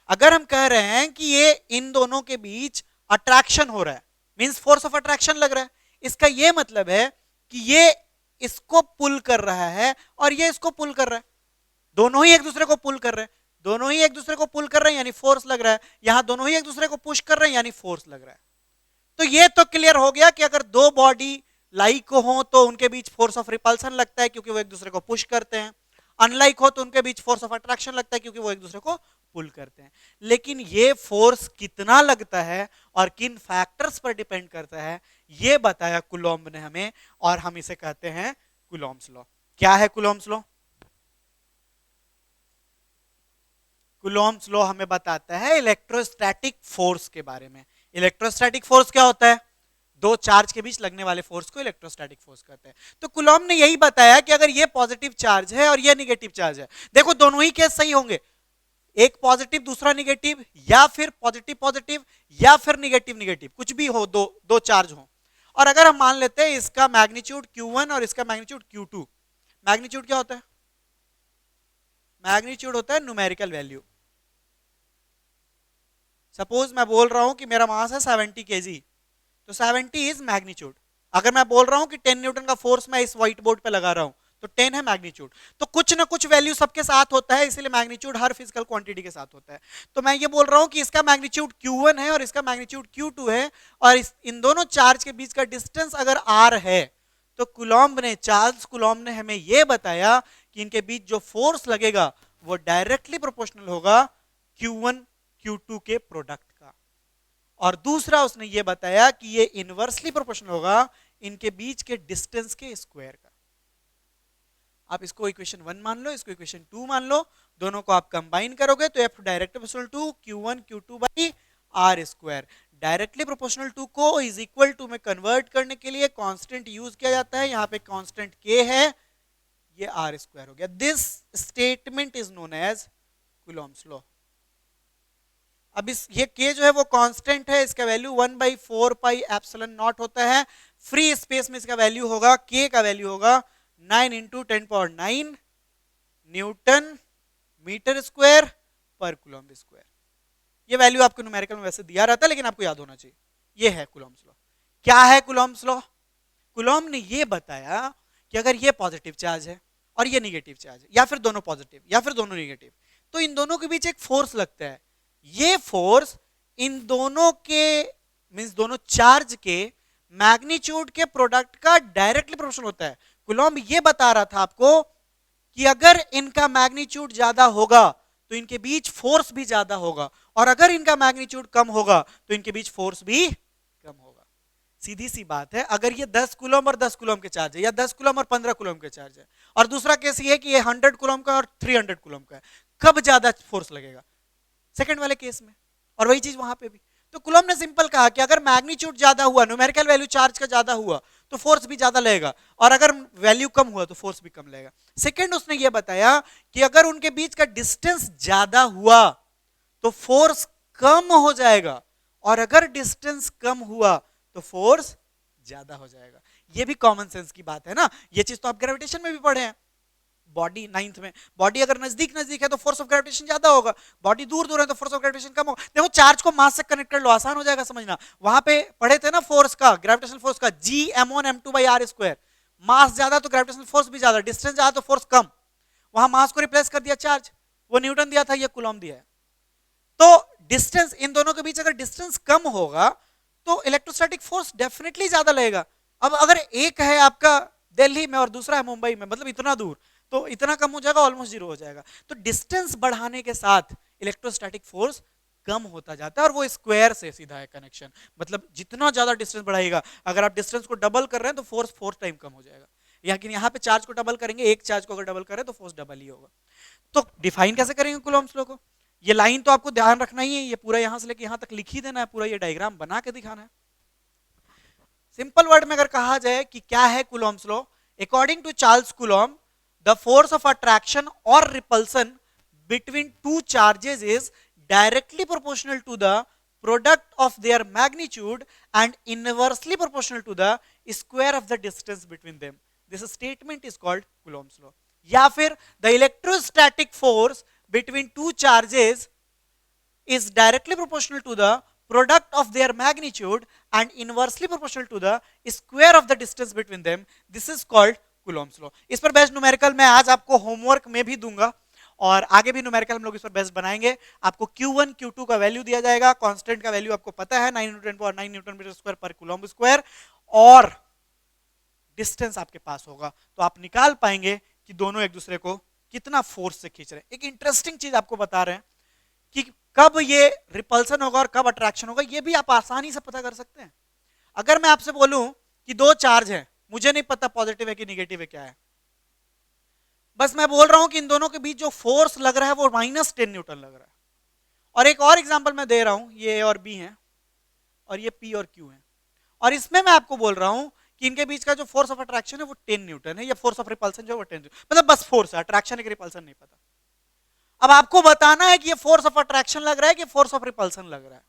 अगर हम कह रहे हैं कि ये इन दोनों के बीच अट्रैक्शन हो रहा है, मींस फोर्स ऑफ अट्रैक्शन लग रहा है, इसका ये मतलब है कि ये इसको पुल कर रहा है और ये इसको पुल कर रहा है। दोनों ही एक दूसरे को पुल कर रहे हैं, दोनों ही एक दूसरे को पुल कर रहे हैं यानी फोर्स लग रहा है। यहां दोनों ही एक दूसरे को पुश कर रहे हैं यानी फोर्स लग रहा है। तो ये तो क्लियर हो गया कि अगर दो बॉडी लाइक हो तो उनके बीच फोर्स ऑफ रिपल्सन लगता है क्योंकि वो एक दूसरे को पुश करते हैं, अनलाइक हो तो उनके बीच फोर्स ऑफ अट्रैक्शन लगता है क्योंकि वो एक दूसरे को पुल करते हैं। लेकिन ये फोर्स कितना लगता है और किन फैक्टर्स पर डिपेंड करता है, ये बताया कूलॉम्ब ने हमें, और हम इसे कहते हैं कूलॉम्ब्स लॉ। क्या है कूलॉम्ब्स लॉ? कूलॉम्ब्स लॉ हमें बताता है इलेक्ट्रोस्टैटिक फोर्स के बारे में। इलेक्ट्रोस्टैटिक फोर्स क्या होता है? दो चार्ज के बीच लगने वाले फोर्स को इलेक्ट्रोस्टैटिक फोर्स कहते हैं। तो कूलॉम्ब ने यही बताया कि अगर ये पॉजिटिव चार्ज है और ये निगेटिव चार्ज है, देखो दोनों ही केस सही होंगे, एक पॉजिटिव दूसरा निगेटिव, या फिर पॉजिटिव पॉजिटिव या फिर निगेटिव निगेटिव, कुछ भी हो, दो दो चार्ज हो। और अगर हम मान लेते हैं इसका मैग्नीट्यूड Q1 और इसका मैग्नीट्यूड Q2, मैग्नीट्यूड क्या होता है? मैग्नीट्यूड होता है न्यूमेरिकल वैल्यू। सपोज मैं बोल रहा हूं कि मेरा मास है 70 kg, तो 70 इज मैग्नीट्यूड। अगर मैं बोल रहा हूं कि 10 न्यूटन का फोर्स मैं इस व्हाइट बोर्ड पे लगा रहा हूं, तो 10 है मैग्नीट्यूड। तो कुछ ना कुछ वैल्यू सबके साथ होता है, इसलिए मैग्नीट्यूड हर फिजिकल क्वांटिटी के साथ होता है। तो मैं ये बोल रहा हूं कि इसका मैग्नीट्यूड Q1 है और इसका मैग्नीट्यूड Q2 है, और इन दोनों चार्ज के बीच का डिस्टेंस अगर R है, तो कूलॉम्ब ने, चार्ल्स कूलॉम्ब ने हमें यह बताया कि इनके बीच जो फोर्स लगेगा वो डायरेक्टली प्रोपोर्शनल होगा Q1 Q2 के प्रोडक्ट का। और दूसरा उसने ये बताया कि ये इनवर्सली प्रोपोर्शनल होगा इनके बीच के डिस्टेंस के स्क्वायर का। आप इसको इक्वेशन 1 मान लो, इसको इक्वेशन 2 मान लो, दोनों को आप कंबाइन करोगे तो F direct proportional to Q1 Q2 by R square. Directly proportional to को इज इक्वल टू में कन्वर्ट करने के लिए कांस्टेंट यूज किया जाता है, यहां पे कांस्टेंट K है, ये R स्क्वायर हो गया। This statement is known as Coulomb's law. अब इस ये K जो है वो कांस्टेंट है, इसका वैल्यू 1/4 पाई एप्सिलॉन नॉट होता है। फ्री स्पेस में इसका वैल्यू होगा, K का वैल्यू होगा 9 × 10⁹ न्यूटन मीटर स्क्वायर पर कूलॉम्ब स्क्वायर। ये वैल्यू आपको न्यूमेरिकल में वैसे दिया रहता है, लेकिन आपको याद होना चाहिए। ये है कूलॉम्ब्स लॉ। क्या है कूलॉम्ब्स लॉ? कूलॉम्ब ने ये बताया कि अगर ये पॉजिटिव चार्ज है और ये निगेटिव चार्ज है, या फिर दोनों पॉजिटिव या फिर दोनों निगेटिव, तो इन दोनों के बीच एक फोर्स लगता है। ये फोर्स इन दोनों के मींस दोनों चार्ज के मैग्नीट्यूड के प्रोडक्ट का डायरेक्टली प्रोपोर्शनल होता है। कूलॉम्ब ये बता रहा था आपको कि अगर इनका मैग्नीट्यूड ज्यादा होगा तो इनके बीच फोर्स भी ज्यादा होगा, और अगर इनका मैग्नीट्यूड कम होगा तो इनके बीच फोर्स भी कम होगा। सीधी सी बात है, अगर ये 10 कूलॉम्ब और 10 कूलॉम्ब के चार्ज है, या 10 कूलॉम्ब और 15 कूलॉम्ब के चार्ज है, और दूसरा केस ये है कि ये 100 कूलॉम्ब का और 300 कूलॉम्ब का है, कब ज्यादा फोर्स लगेगा? सेकंड वाले केस में। और वही चीज वहां पे भी। तो कूलॉम्ब ने सिंपल कहा कि अगर मैग्नीट्यूड ज्यादा हुआ, न्यूमेरिकल वैल्यू चार्ज का ज्यादा हुआ, तो फोर्स भी ज्यादा लगेगा, और अगर वैल्यू कम हुआ तो फोर्स भी कम लगेगा। सेकंड उसने ये बताया कि अगर उनके बीच का डिस्टेंस ज्यादा हुआ तो फोर्स कम हो जाएगा, और अगर डिस्टेंस कम हुआ तो फोर्स ज्यादा हो जाएगा। ये भी कॉमन सेंस की बात है ना, ये चीज तो आप ग्रेविटेशन में भी पढ़े हैं। बॉडी 9th में, बॉडी अगर नजदीक नजदीक है तो फोर्स ऑफ ग्रेविटेशन ज्यादा होगा, बॉडी दूर दूर है तो फोर्स ऑफ ग्रेविटेशन कम होगा। देखो चार्ज को मास से कनेक्ट कर लो, आसान हो जाएगा समझना। वहां पे पढ़े थे ना फोर्स का, ग्रेविटेशनल फोर्स का, Gm1m2/r स्क्वायर। मास ज्यादा तो ग्रेविटेशनल फोर्स भी ज्यादा, डिस्टेंस ज्यादा तो फोर्स कम। वहां मास को रिप्लेस कर दिया चार्ज, वो न्यूटन दिया था, ये कूलॉम्ब दिया है। तो डिस्टेंस इन दोनों के बीच अगर डिस्टेंस कम होगा तो इलेक्ट्रोस्टैटिक फोर्स डेफिनेटली ज्यादा लगेगा। अब अगर एक है आपका दिल्ली में और दूसरा है मुंबई में, मतलब इतना दूर, तो इतना कम हो जाएगा, ऑलमोस्ट जीरो हो जाएगा। तो डिस्टेंस बढ़ाने के साथ इलेक्ट्रोस्टैटिक फोर्स कम होता जाता है, और वो स्क्वायर से सीधा है कनेक्शन। मतलब जितना ज्यादा डिस्टेंस बढ़ाएगा, अगर आप डिस्टेंस को डबल कर रहे हैं तो फोर्स 4 टाइम कम हो जाएगा। लेकिन यहाँ पे चार्ज को डबल करेंगे, एक चार्ज को अगर डबल करें तो फोर्स डबल ही होगा। तो डिफाइन कैसे करेंगे कूलॉम्ब्स लॉ को? ये लाइन तो आपको ध्यान रखना ही है, ये पूरा यहां से लेके यहां तक लिख ही देना है, पूरा ये डायग्राम बना के दिखाना है। सिंपल वर्ड में अगर कहा जाए कि क्या है Coulomb's law, according to Charles Coulomb, the force of attraction or repulsion between two charges is directly proportional to the product of their magnitude and inversely proportional to the square of the distance between them. This statement is called Coulomb's law. या फिर the electrostatic force between two charges is directly proportional to the product of their magnitude and inversely proportional to the square of the distance between them. This is called Coulomb's law. इस पर based numerical मैं आज आपको homework में भी दूंगा, और आगे भी न्यूमेरिकल हम लोग इस पर बेस्ट बनाएंगे। आपको Q1 Q2 का वैल्यू दिया जाएगा, कांस्टेंट का वैल्यू आपको पता है 9 न्यूटन मीटर स्क्वायर पर कूलम्ब स्क्वायर, और डिस्टेंस आपके पास होगा, तो आप निकाल पाएंगे कि दोनों एक दूसरे को कितना फोर्स से खींच रहे हैं। एक इंटरेस्टिंग चीज आपको बता रहे हैं कि कब ये रिपल्सन होगा और कब अट्रैक्शन होगा, ये भी आप आसानी से पता कर सकते हैं। अगर मैं आपसे बोलूं कि दो चार्ज है, मुझे नहीं पता पॉजिटिव है कि निगेटिव है क्या है, बस मैं बोल रहा हूं कि इन दोनों के बीच जो फोर्स लग रहा है वो -10 न्यूटन लग रहा है। और एक और एग्जांपल मैं दे रहा हूं, ये ए और बी है और ये पी और क्यू है, और इसमें मैं आपको बोल रहा हूं कि इनके बीच का जो फोर्स ऑफ अट्रैक्शन है वो 10 न्यूटन है, या फोर्स ऑफ रिपल्सन जो है वो 10 न्यूटन, मतलब बस फोर्स है, अट्रैक्शन है कि रिपल्सन नहीं पता। अब आपको बताना है कि ये फोर्स ऑफ अट्रैक्शन लग रहा है कि फोर्स ऑफ रिपल्सन लग रहा है।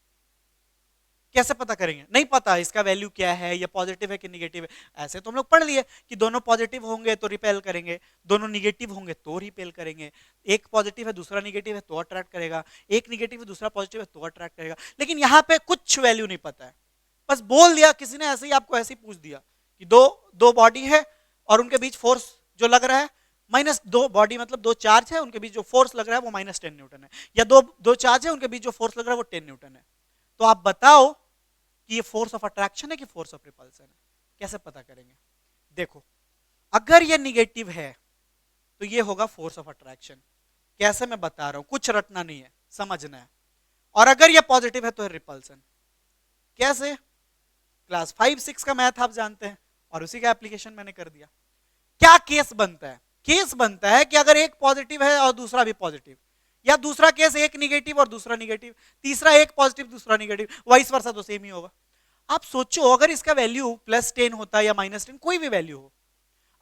कैसे पता करेंगे? नहीं पता इसका वैल्यू क्या है, ये पॉजिटिव है कि निगेटिव है। ऐसे तो हम लोग पढ़ लिए कि दोनों पॉजिटिव होंगे तो रिपेल करेंगे, दोनों निगेटिव होंगे तो रिपेल करेंगे, एक पॉजिटिव है दूसरा निगेटिव है तो अट्रैक्ट करेगा, एक निगेटिव है दूसरा पॉजिटिव है तो अट्रैक्ट करेगा। लेकिन यहाँ पे कुछ वैल्यू नहीं पता है, बस बोल दिया किसी ने, ऐसे ही आपको ऐसे ही पूछ दिया कि दो दो बॉडी है और उनके बीच फोर्स जो लग रहा है -2 बॉडी, मतलब दो चार्ज है, उनके बीच जो फोर्स लग रहा है वो -10 न्यूटन है, या दो चार्ज है उनके बीच जो फोर्स लग रहा है वो 10 न्यूटन है। तो आप बताओ कि ये फोर्स ऑफ अट्रैक्शन है कि फोर्स ऑफ रिपल्सन है। कैसे पता करेंगे? देखो, अगर ये निगेटिव है तो ये होगा फोर्स ऑफ अट्रैक्शन। कैसे? मैं बता रहा हूं, कुछ रटना नहीं है, समझना है। और अगर ये पॉजिटिव है तो है रिपल्सन। कैसे? क्लास 5-6 का मैथ आप जानते हैं, और उसी का एप्लीकेशन मैंने कर दिया। क्या केस बनता है? केस बनता है कि अगर एक पॉजिटिव है और दूसरा भी पॉजिटिव, या दूसरा केस एक निगेटिव और दूसरा निगेटिव, तीसरा एक पॉजिटिव दूसरा निगेटिव, वाइस वर्सा तो सेम ही होगा। आप सोचो अगर इसका वैल्यू +10 होता या -10, कोई भी वैल्यू हो,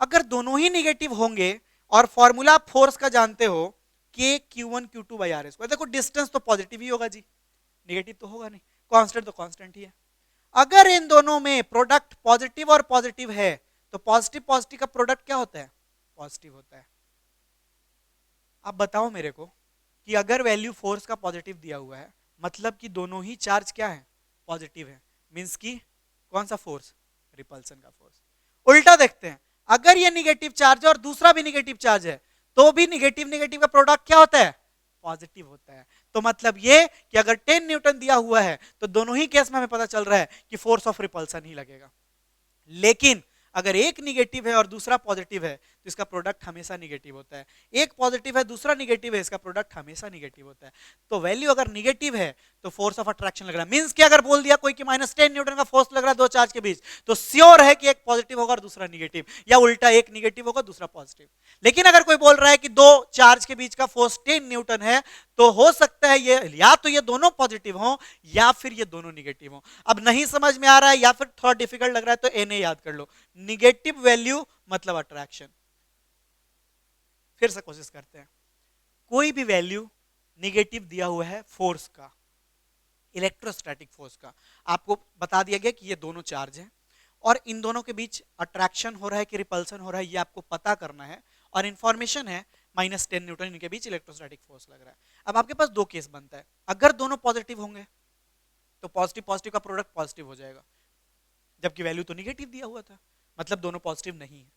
अगर दोनों ही निगेटिव होंगे और फॉर्मूला फोर्स का जानते हो कि Q1 Q2 by R square, देखो डिस्टेंस तो पॉजिटिव ही होगा जी, निगेटिव तो होगा नहीं, कांस्टेंट तो कांस्टेंट ही है। अगर इन दोनों में प्रोडक्ट पॉजिटिव और पॉजिटिव है तो पॉजिटिव पॉजिटिव का प्रोडक्ट क्या होता है? पॉजिटिव होता है। अब बताओ मेरे को कि अगर वैल्यू फोर्स का पॉजिटिव दिया हुआ है, मतलब कि दोनों ही चार्ज क्या है? पॉजिटिव है, मींस कि कौन सा फोर्स? रिपल्सन का फोर्स। उल्टा देखते हैं, अगर ये निगेटिव चार्ज है और दूसरा भी निगेटिव चार्ज है, तो भी निगेटिव निगेटिव का प्रोडक्ट क्या होता है? पॉजिटिव होता है। तो मतलब ये कि अगर 10 न्यूटन दिया हुआ है तो दोनों ही केस में हमें पता चल रहा है कि फोर्स ऑफ रिपल्सन ही लगेगा। लेकिन अगर एक निगेटिव है और दूसरा पॉजिटिव है तो इसका प्रोडक्ट हमेशा निगेटिव होता है, एक पॉजिटिव है दूसरा निगेटिव है, इसका प्रोडक्ट हमेशा निगेटिव होता है। तो वैल्यू अगर निगेटिव है तो फोर्स ऑफ अट्रैक्शन लग रहा है, मींस कि अगर बोल दिया कोई कि -10 न्यूटन का फोर्स लग रहा है दो चार्ज के बीच, तो श्योर है कि एक पॉजिटिव होगा और दूसरा निगेटिव, या उल्टा एक निगेटिव होगा दूसरा पॉजिटिव। लेकिन अगर कोई बोल रहा है कि दो चार्ज के बीच का फोर्स 10 न्यूटन है, तो हो सकता है ये या तो ये दोनों पॉजिटिव हों या फिर ये दोनों निगेटिव हों। अब नहीं समझ में आ रहा है या फिर थोड़ा डिफिकल्ट लग रहा है तो एन याद कर लो, निगेटिव वैल्यू मतलब अट्रैक्शन। फिर से कोशिश करते हैं, कोई भी वैल्यू निगेटिव दिया हुआ है फोर्स का, इलेक्ट्रोस्टैटिक फोर्स का, आपको बता दिया गया कि ये दोनों चार्ज हैं और इन दोनों के बीच अट्रैक्शन हो रहा है कि रिपल्सन हो रहा है, ये आपको पता करना है, और इंफॉर्मेशन है -10 न्यूटन इनके बीच इलेक्ट्रोस्टैटिक फोर्स लग रहा है। अब आपके पास दो केस बनता है, अगर दोनों पॉजिटिव होंगे तो पॉजिटिव पॉजिटिव का प्रोडक्ट पॉजिटिव हो जाएगा, जबकि वैल्यू तो निगेटिव दिया हुआ था, मतलब दोनों पॉजिटिव नहीं है।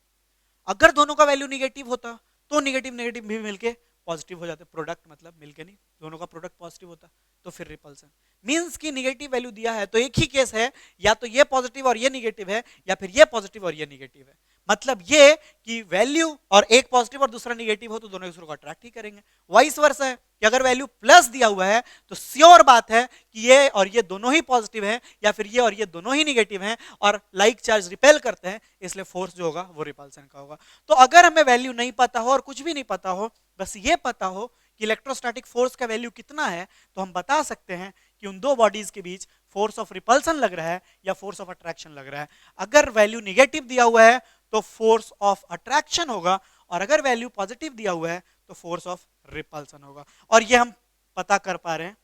अगर दोनों का वैल्यू निगेटिव होता तो निगेटिव नेगेटिव भी मिलके पॉजिटिव हो जाते, प्रोडक्ट मतलब मिलके नहीं, दोनों का प्रोडक्ट पॉजिटिव होता, तो फिर रिपल्सन। मींस कि निगेटिव वैल्यू दिया है तो एक ही केस है, या तो ये पॉजिटिव और ये निगेटिव है, या फिर ये पॉजिटिव और ये निगेटिव है। मतलब ये कि वैल्यू और एक पॉजिटिव और दूसरा निगेटिव हो तो दोनों एक दूसरे को अट्रैक्ट ही करेंगे। वाइस वर्सा है कि अगर वैल्यू प्लस दिया हुआ है तो श्योर बात है कि ये और ये दोनों ही पॉजिटिव हैं, या फिर ये और ये दोनों ही निगेटिव हैं, और लाइक चार्ज रिपेल करते हैं, इसलिए फोर्स जो होगा वो रिपल्सन का होगा। तो अगर हमें वैल्यू नहीं पता हो और कुछ भी नहीं पता हो, बस ये पता हो कि इलेक्ट्रोस्टैटिक फोर्स का वैल्यू कितना है, तो हम बता सकते हैं कि उन दो बॉडीज के बीच फोर्स ऑफ रिपल्सन लग रहा है या फोर्स ऑफ अट्रैक्शन लग रहा है। अगर वैल्यू निगेटिव दिया हुआ है तो फोर्स ऑफ अट्रैक्शन होगा, और अगर वैल्यू पॉजिटिव दिया हुआ है तो फोर्स ऑफ रिपल्सन होगा। और ये हम पता कर पा रहे हैं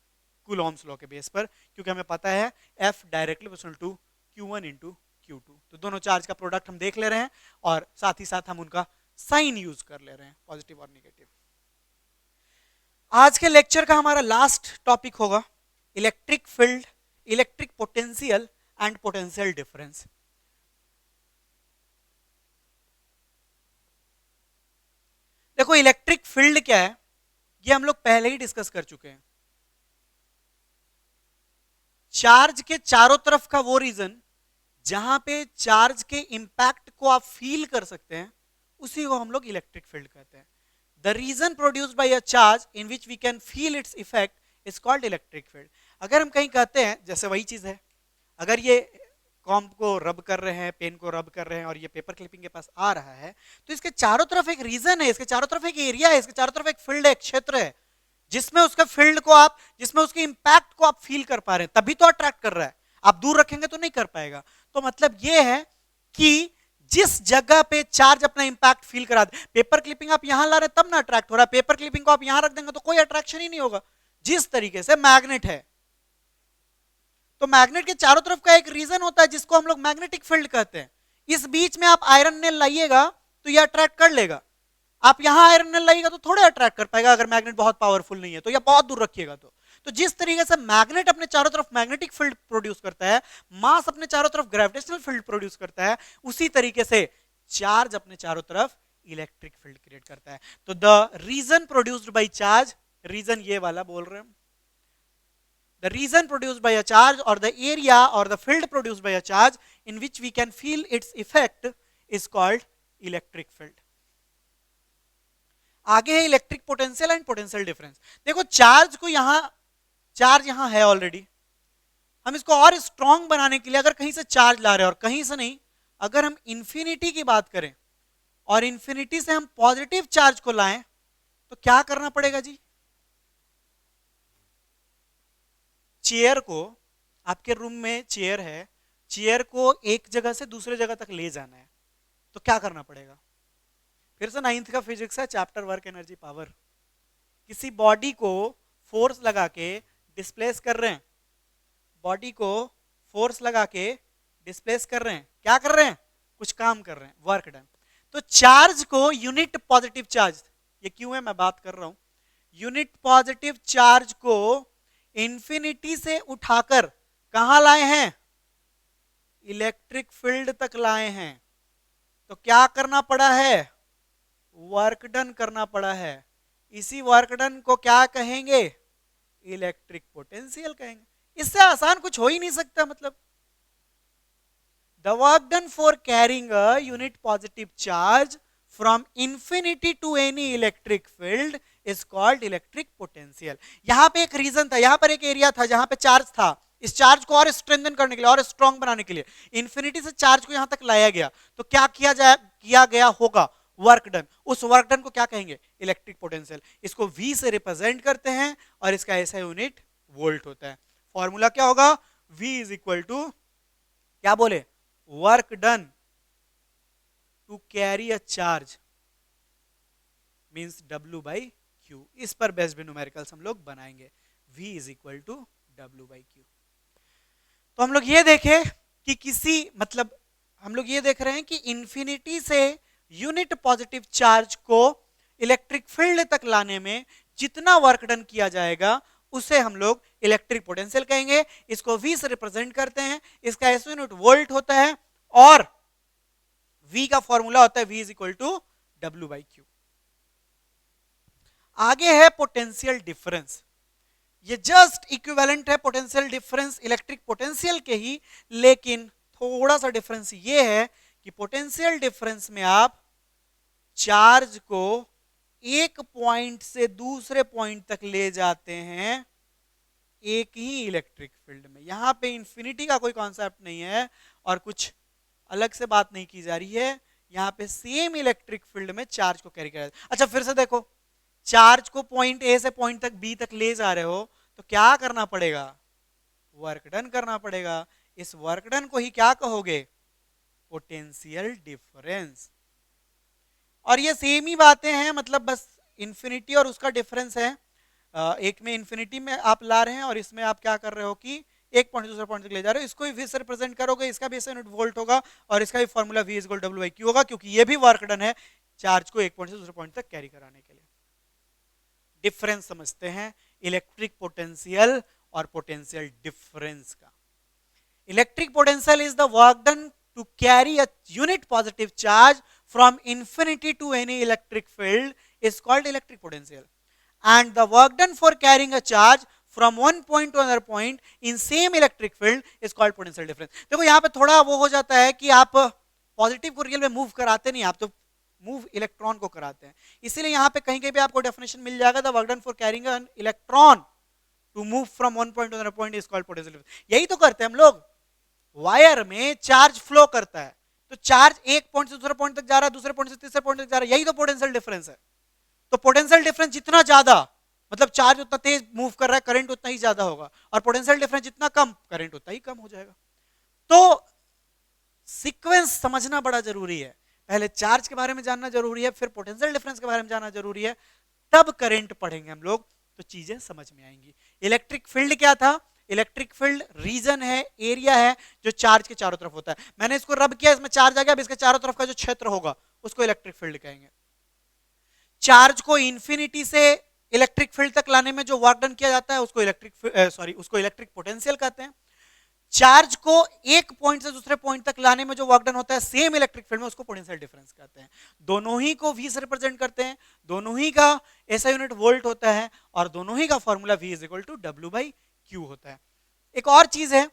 कूलॉम्स लॉ के बेस पर, क्योंकि हमें पता है F directly proportional to Q1 into Q2। तो दोनों चार्ज का प्रोडक्ट हम देख ले रहे हैं और साथ ही साथ हम उनका साइन यूज कर ले रहे हैं, पॉजिटिव और निगेटिव। आज के लेक्चर का हमारा लास्ट टॉपिक होगा electric field, electric potential and potential difference. देखो इलेक्ट्रिक फील्ड क्या है, ये हम लोग पहले ही डिस्कस कर चुके हैं। चार्ज के चारों तरफ का वो रीजन जहां पे चार्ज के इंपैक्ट को आप फील कर सकते हैं, उसी को हम लोग इलेक्ट्रिक फील्ड कहते हैं। The region produced by a charge in which we can feel its effect is called electric field. अगर हम कहीं कहते हैं, जैसे वही चीज है, अगर ये कॉम्प को रब कर रहे हैं, पेन को रब कर रहे हैं और ये पेपर क्लिपिंग के पास आ रहा है, तो इसके चारों तरफ एक रीजन है, इसके चारों तरफ एक एरिया है, इसके चारों तरफ एक फील्ड है, एक क्षेत्र है, जिसमें उसका फील्ड को आप, जिसमें उसके इंपैक्ट को आप फील कर पा रहे हैं, तभी तो अट्रैक्ट कर रहा है। आप दूर रखेंगे तो नहीं कर पाएगा। तो मतलब ये है कि जिस जगह पे चार्ज अपना इंपैक्ट फील करा दे, पेपर क्लिपिंग आप यहां ला रहे तब ना अट्रैक्ट हो रहा है, पेपर क्लिपिंग को आप यहां रख देंगे तो कोई अट्रैक्शन ही नहीं होगा। जिस तरीके से मैग्नेट है, तो मैग्नेट के चारों तरफ का एक रीजन होता है जिसको हम लोग मैग्नेटिक फील्ड कहते हैं। इस बीच में आप आयरन नेल लाइएगा तो ये अट्रैक्ट कर लेगा, आप यहां आयरन नेल लाइएगा तो थोड़े अट्रैक्ट कर पाएगा, अगर मैग्नेट बहुत पावरफुल नहीं है तो, या बहुत दूर रखिएगा तो जिस तरीके से मैग्नेट अपने चारों तरफ मैग्नेटिक फील्ड प्रोड्यूस करता है, मास अपने चारों तरफ ग्रेविटेशनल फील्ड प्रोड्यूस करता है, उसी तरीके से चार्ज अपने चारों तरफ इलेक्ट्रिक फील्ड क्रिएट करता है। तो the region produced by charge, region ये वाला बोल रहे हैं, the reason produced by a charge or the area or the field produced by a charge in which we can feel its effect is called electric field. आगे है electric potential and potential difference. देखो charge को यहां, charge यहां है already, हम इसको और स्ट्रॉन्ग बनाने के लिए अगर कहीं से चार्ज ला रहे हैं, और कहीं से नहीं, अगर हम इंफिनिटी की बात करें और इंफिनिटी से हम पॉजिटिव चार्ज को लाएं तो क्या करना पड़ेगा जी? चेयर को, आपके रूम में चेयर है, चेयर को एक जगह से दूसरे जगह तक ले जाना है तो क्या करना पड़ेगा? फिर से 9th का फिजिक्स है, चैप्टर वर्क एनर्जी पावर। किसी बॉडी को फोर्स लगा के डिस्प्लेस कर रहे हैं, बॉडी को फोर्स लगा के डिस्प्लेस कर रहे हैं, क्या कर रहे हैं? कुछ काम कर रहे हैं, वर्क डन। तो चार्ज को यूनिट पॉजिटिव चार्ज, ये क्यों है मैं बात कर रहा हूं, यूनिट पॉजिटिव चार्ज को इंफिनिटी से उठाकर कहां लाए हैं? इलेक्ट्रिक फील्ड तक लाए हैं। तो क्या करना पड़ा है? वर्क डन करना पड़ा है। इसी वर्क डन को क्या कहेंगे? इलेक्ट्रिक पोटेंशियल कहेंगे। इससे आसान कुछ हो ही नहीं सकता। मतलब the work done for carrying a unit positive charge from infinity to any electric field is called electric potential. यहां पे एक रीजन था, यहां पर एक एरिया था जहां पे चार्ज था, इस चार्ज को और स्ट्रेंथन करने के लिए और स्ट्रॉन्ग बनाने के लिए इंफिनिटी से चार्ज को यहां तक लाया गया। तो क्या किया गया होगा? Work done. उस वर्क डन को क्या कहेंगे? Electric potential. इसको V से रिप्रेजेंट करते हैं और इसका ऐसा यूनिट वोल्ट होता है। फॉर्मूला क्या होगा? V इज इक्वल टू, क्या बोले, work done to carry a charge means W by Q। इस पर बेस्ड न्यूमेरिकल्स हम लोग बनाएंगे। V is equal to W by Q। तो हम लोग ये देखे कि किसी, मतलब हम लोग ये देख रहे हैं कि इंफिनिटी से यूनिट पॉजिटिव चार्ज को इलेक्ट्रिक फील्ड तक लाने में जितना वर्क डन किया जाएगा उसे हम लोग इलेक्ट्रिक पोटेंशियल कहेंगे। इसको V से रिप्रेजेंट करते हैं, इसका SI यूनिट वोल्ट होता है और V का फॉर्मूला होता है V is equal to W by Q। आगे है पोटेंशियल डिफरेंस। ये जस्ट इक्विवेलेंट है पोटेंशियल डिफरेंस इलेक्ट्रिक पोटेंशियल के ही, लेकिन थोड़ा सा डिफरेंस ये है कि पोटेंशियल डिफरेंस में आप चार्ज को एक पॉइंट से दूसरे पॉइंट तक ले जाते हैं एक ही इलेक्ट्रिक फील्ड में। यहां पे इंफिनिटी का कोई कॉन्सेप्ट नहीं है और कुछ अलग से बात नहीं की जा रही है, यहां पे सेम इलेक्ट्रिक फील्ड में चार्ज को कैरी कर। अच्छा फिर से देखो, चार्ज को पॉइंट ए से पॉइंट तक बी तक ले जा रहे हो तो क्या करना पड़ेगा? वर्क डन करना पड़ेगा। इस वर्क डन को ही क्या कहोगे? Potential difference. और ये सेम ही बातें हैं, मतलब बस इंफिनिटी और उसका डिफरेंस है। एक में इंफिनिटी में आप ला रहे हैं और इसमें आप क्या कर रहे हो कि एक पॉइंट दूसरे पॉइंट तक ले जा रहे हो। इसको भी V से रिप्रेजेंट करोगे, इसका भी यूनिट वोल्ट होगा और इसका भी formula V is equal to W by Q होगा, क्योंकि ये भी वर्क डन है चार्ज को एक पॉइंट से दूसरे पॉइंट तक कैरी कराने के लिए। डिफरेंस समझते हैं इलेक्ट्रिक पोटेंशियल और पोटेंशियल डिफरेंस का। Electric potential is the work done to carry a unit positive charge from infinity to any electric field is called electric potential. and the work done for carrying a charge from one point to another point in same electric field is called potential difference. देखो यहाँ पे थोड़ा वो हो जाता है कि आप पॉजिटिव को रियल में मूव कराते नहीं, आप तो मूव इलेक्ट्रॉन को कराते हैं, इसीलिए यहाँ पे कहीं कहीं पे आपको डेफिनेशन मिल जाएगा, the work done for carrying an electron to move from one point to another point is called potential difference. यही तो करते हैं हम लोग, वायर में चार्ज फ्लो करता है, तो चार्ज एक पॉइंट से दूसरे पॉइंट तक जा रहा है, दूसरे पॉइंट से तीसरे पॉइंट तक जा रहा है, यही तो पोटेंशियल डिफरेंस है। तो पोटेंशियल डिफरेंस जितना ज्यादा, मतलब चार्ज उतना तेज मूव कर रहा है, करंट उतना ही ज्यादा होगा, और पोटेंशियल डिफरेंस जितना कम, करंट उतना ही कम हो जाएगा। तो सीक्वेंस समझना बड़ा जरूरी है, पहले चार्ज के बारे में जानना जरूरी है, फिर पोटेंशियल डिफरेंस के बारे में जानना जरूरी है, तब करंट पढ़ेंगे हम लोग, तो चीजें समझ में आएंगी। इलेक्ट्रिक फील्ड क्या था? इलेक्ट्रिक फील्ड रीजन है, एरिया है जो चार्ज के चारों तरफ होता है। मैंने इसको रब किया, इसमें चार्ज आ गया, अब इसके चारों तरफ का जो क्षेत्र होगा उसको इलेक्ट्रिक फील्ड कहेंगे। चार्ज को इंफिनिटी से इलेक्ट्रिक फील्ड तक लाने में जो वर्क डन किया जाता है उसको इलेक्ट्रिक पोटेंशियल कहते हैं। चार्ज को एक पॉइंट से दूसरे पॉइंट तक लाने में जो वर्क डन होता है सेम इलेक्ट्रिक फील्ड में, उसको पोटेंशियल डिफरेंस कहते हैं। दोनों ही को V से रिप्रेजेंट करते हैं, दोनों ही का ऐसा यूनिट वोल्ट होता है, और दोनों ही का formula V is equal to W/Q होता है। एक और चीज है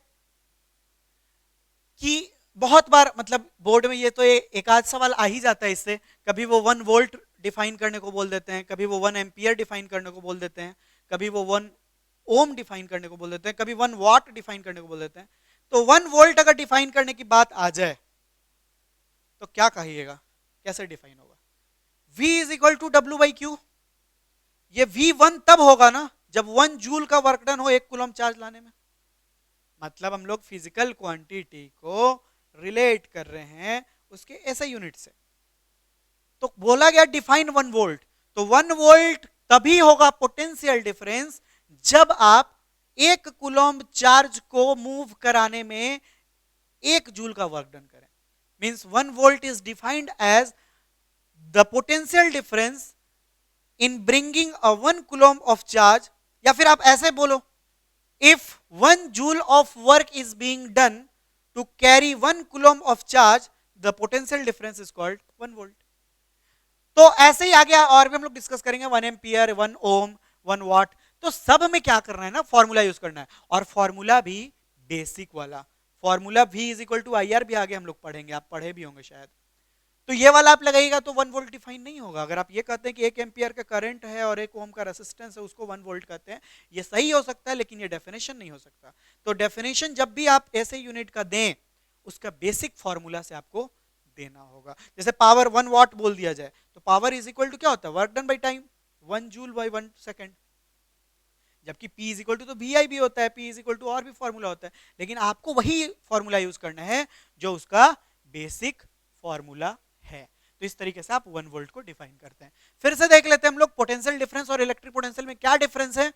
कि बहुत बार मतलब बोर्ड में ये तो एक आध सवाल आ ही जाता है इससे, कभी वो 1 वोल्ट डिफाइन करने को बोल देते हैं, कभी वो 1 एम्पियर डिफाइन करने को बोल देते हैं, कभी वो 1 ओम डिफाइन करने को बोल देते हैं, कभी 1 वॉट डिफाइन करने को बोल देते हैं। तो 1 वोल्ट अगर डिफाइन करने की बात आ जाए तो क्या कहिएगा, कैसे डिफाइन होगा? V is equal to W/Q। ये V1 तब होगा ना जब 1 जूल का वर्क डन हो 1 कूलम चार्ज लाने में। मतलब हम लोग फिजिकल क्वांटिटी को रिलेट कर रहे हैं उसके ऐसे यूनिट से। तो बोला गया डिफाइन 1 वोल्ट, तो 1 वोल्ट तभी होगा पोटेंशियल डिफरेंस जब आप 1 कूलम चार्ज को मूव कराने में 1 जूल का वर्क डन करें। Means 1 volt is defined as the potential difference in bringing a 1 coulomb of charge, या फिर आप ऐसे बोलो, if 1 joule of work is being done to carry 1 coulomb of charge, the potential difference is called 1 volt. तो ऐसे ही आ गया, और भी हम लोग डिस्कस करेंगे 1 एम्पियर, 1 ओम, 1 वाट। तो सब में क्या करना है ना, फॉर्मूला यूज करना है, और फॉर्मूला भी बेसिक वाला formula V is equal to IR भी आगे हम लोग पढ़ेंगे, आप पढ़े भी होंगे शायद। तो ये वाला आप लगाइएगा तो 1 वोल्ट डिफाइन नहीं होगा। अगर आप ये कहते हैं कि 1 एम्पियर का करंट है और 1 ओम का रेजिस्टेंस है, उसको 1 वोल्ट कहते हैं, ये सही हो सकता है, लेकिन ये डेफिनेशन नहीं हो सकता। तो डेफिनेशन जब भी आप ऐसे यूनिट का दें, उसका बेसिक फॉर्मूला से आपको देना होगा। जैसे पावर 1 वाट बोल दिया जाए तो पावर इज इक्वल टू क्या होता है, work done by time, 1 joule by 1 second. जबकि P इज इक्वल टू तो VI भी होता है, P इज इक्वल टू और भी फॉर्मूला होता है, लेकिन आपको वही फॉर्मूला यूज करना है जो उसका बेसिक फॉर्मूला है। तो इस तरीके से आप 1 वोल्ट को डिफाइन करते हैं। फिर से देख लेते हैं हम लोग पोटेंशियल डिफरेंस और इलेक्ट्रिक पोटेंशियल में क्या डिफरेंस है।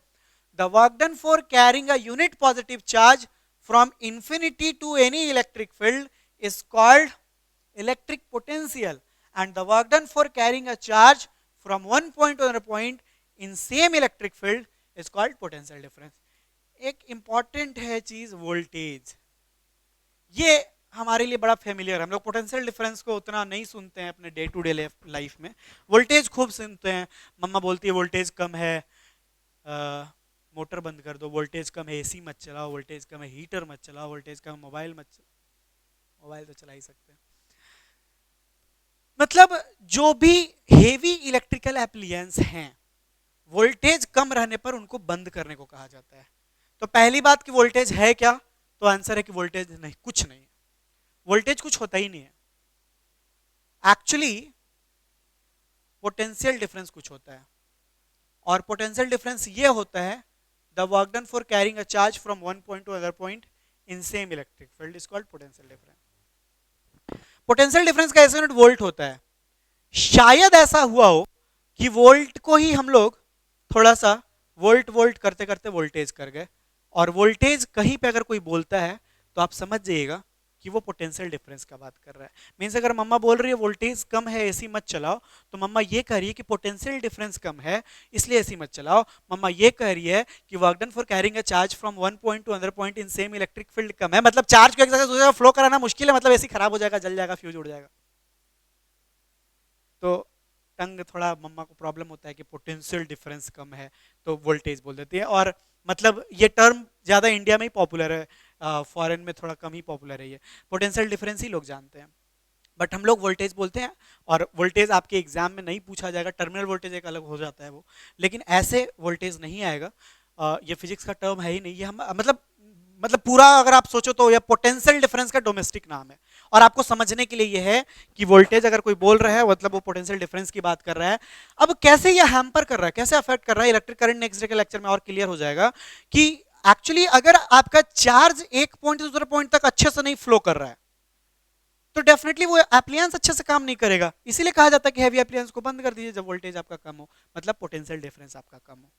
The work done for carrying a unit positive charge from infinity to any electric field is called electric potential, and the work done for carrying a charge from one point to another point in same electric field is called potential difference. एक important है चीज voltage, ये हमारे लिए बड़ा familiar है। हम लोग पोटेंशियल डिफरेंस को उतना नहीं सुनते हैं अपने डे टू डे लाइफ में, वोल्टेज खूब सुनते हैं। मम्मा बोलती है वोल्टेज कम है, मोटर बंद कर दो, वोल्टेज कम है, एसी मत चलाओ, वोल्टेज कम है, हीटर मत चलाओ, वोल्टेज कम है, मोबाइल मत चलाओ। मोबाइल तो चला ही सकते हैं। मतलब जो भी हेवी इलेक्ट्रिकल एप्लियंस हैं, वोल्टेज कम रहने पर उनको बंद करने को कहा जाता है। तो पहली बात कि वोल्टेज है क्या, तो आंसर है कि वोल्टेज नहीं, कुछ नहीं, वोल्टेज कुछ होता ही नहीं है। एक्चुअली पोटेंशियल डिफरेंस कुछ होता है, और पोटेंशियल डिफरेंस ये होता है the work done for carrying a charge from one point to other point in same electric field is called potential difference. Potential difference का ऐसा यूनिट वोल्ट होता है। शायद ऐसा हुआ हो कि वोल्ट को ही हम लोग थोड़ा सा वोल्ट वोल्ट करते करते वोल्टेज कर गए, और वोल्टेज कहीं पे अगर कोई बोलता है तो आप समझ जाइएगा कि वो पोटेंशियल डिफरेंस का बात कर रहा है। मींस अगर मम्मा बोल रही है वोल्टेज कम है एसी मत चलाओ, तो मम्मा ये कह रही है कि पोटेंशियल डिफरेंस कम है इसलिए एसी मत चलाओ। मम्मा ये कह रही है कि work done for carrying a charge from one point to other point in same electric field कम है, मतलब चार्ज को एक जगह से दूसरी जगह फ्लो कराना मुश्किल है, मतलब एसी खराब हो जाएगा, जल जाएगा, फ्यूज उड़ जाएगा। तो टंग थोड़ा मम्मा को प्रॉब्लम होता है कि पोटेंशियल डिफरेंस कम है तो वोल्टेज बोल देती है, और मतलब ये टर्म ज़्यादा इंडिया में ही पॉपुलर है, फॉरेन में थोड़ा कम ही पॉपुलर है ये, पोटेंशियल डिफरेंस ही लोग जानते हैं, बट हम लोग वोल्टेज बोलते हैं। और वोल्टेज आपके एग्जाम में नहीं पूछा जाएगा, टर्मिनल वोल्टेज एक अलग हो जाता है वो, लेकिन ऐसे वोल्टेज नहीं आएगा। ये फिजिक्स का टर्म है ही नहीं, ये हम मतलब पूरा अगर आप सोचो तो ये पोटेंशियल डिफरेंस का डोमेस्टिक नाम है। और आपको समझने के लिए ये है कि वोल्टेज अगर कोई बोल रहा है मतलब वो पोटेंशियल डिफरेंस की बात कर रहा है। अब कैसे ये हैम्पर कर रहा है, कैसे अफेक्ट कर रहा है इलेक्ट्रिक करंट, नेक्स्ट डे के लेक्चर में और क्लियर हो जाएगा कि एक्चुअली अगर आपका चार्ज एक पॉइंट से दूसरे पॉइंट तक अच्छे से नहीं फ्लो कर रहा है तो डेफिनेटली वो एप्लियंस अच्छे से काम नहीं करेगा। इसीलिए कहा जाता है कि हैवी एप्लियंस को बंद कर दीजिए जब वोल्टेज आपका कम हो, मतलब पोटेंशियल डिफरेंस आपका कम हो।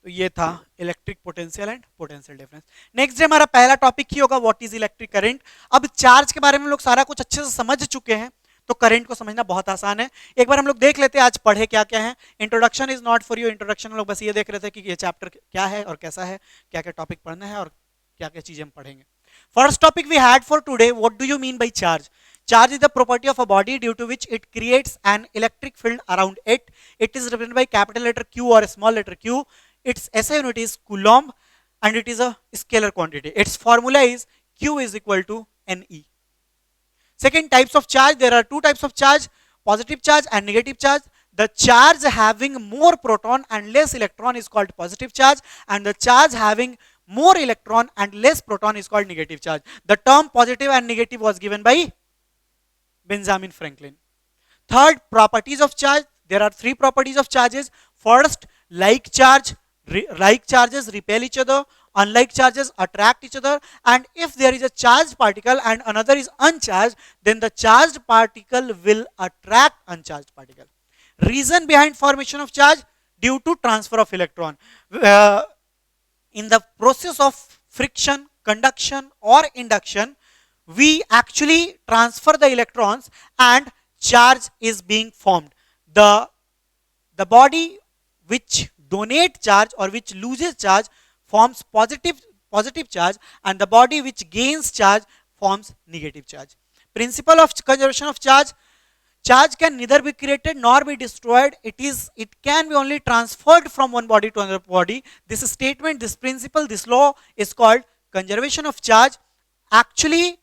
तो ये था electric potential and potential difference. Next day हमारा पहला टॉपिक ही होगा व्हाट इज इलेक्ट्रिक करंट। अब चार्ज के बारे में लोग सारा कुछ अच्छे से समझ चुके हैं तो करंट को समझना बहुत आसान है। एक बार हम लोग देख लेते हैं आज पढ़े क्या क्या है। Introduction is not for you, introduction हम लोग बस ये देख रहे थे कि ये चैप्टर क्या है और कैसा है, क्या क्या टॉपिक पढ़ना है और क्या क्या चीजें हम पढ़ेंगे। First topic we had for today, what do you mean by charge? Charge is the property of a body due to which it creates an electric field around it. It is represented by capital letter Q or small letter q. Its SI unit is coulomb and it is a scalar quantity. Its formula is Q is equal to Ne. Second, types of charge. There are two types of charge, positive charge and negative charge. The charge having more proton and less electron is called positive charge, and the charge having more electron and less proton is called negative charge. The term positive and negative was given by Benjamin Franklin. Third, properties of charge. There are three properties of charges. First, like charges repel each other, unlike charges attract each other, and if there is a charged particle and another is uncharged, then the charged particle will attract uncharged particle. Reason behind formation of charge, due to transfer of electron. In the process of friction, conduction or induction, we actually transfer the electrons and charge is being formed. The body which donate charge or which loses charge forms positive charge, and the body which gains charge forms negative charge. Principle of conservation of charge. Charge can neither be created nor be destroyed. It can be only transferred from one body to another body. This statement, this principle, this law is called conservation of charge. Actually,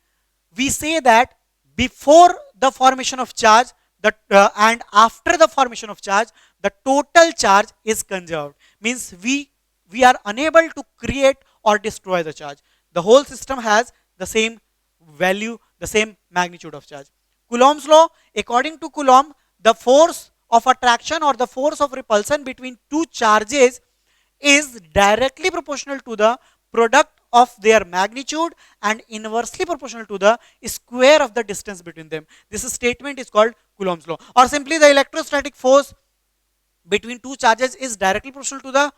we say that before the formation of charge and after the formation of charge, the total charge is conserved. Means we are unable to create or destroy the charge. The whole system has the same value, the same magnitude of charge. Coulomb's law, according to Coulomb, the force of attraction or the force of repulsion between two charges is directly proportional to the product of their magnitude and inversely proportional to the square of the distance between them. This statement is called Coulomb's law. Or simply, the electrostatic force between two charges is directly proportional to the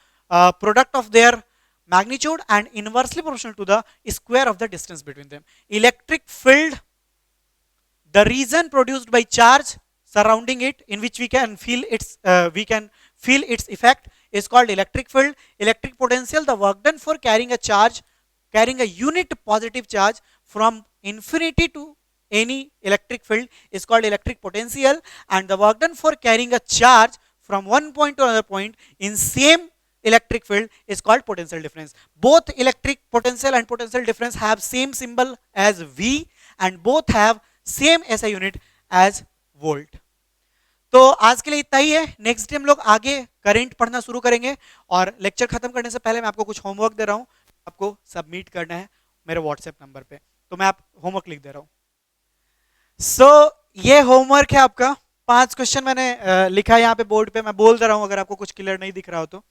product of their magnitude and inversely proportional to the square of the distance between them. Electric field, the region produced by charge surrounding it, in which we can feel its effect, is called electric field. Electric potential, the work done for carrying a unit positive charge from infinity to any electric field is called electric potential, and the work done for carrying a charge from one point to another point in same electric field is called potential difference. Both electric potential and potential difference have same symbol as V, and both have same SI unit as volt. तो आज के लिए इतना ही है। Next day हम लोग आगे current पढ़ना शुरू करेंगे, और लेक्चर खत्म करने से पहले मैं आपको कुछ होमवर्क दे रहा हूं, आपको सबमिट करना है मेरे व्हाट्सएप नंबर पे, तो मैं आप होमवर्क लिख दे रहा हूं। ये होमवर्क है आपका, 5 क्वेश्चन मैंने लिखा है यहाँ पे बोर्ड पे, मैं बोल दे रहा हूं अगर आपको कुछ क्लियर नहीं दिख रहा हो तो।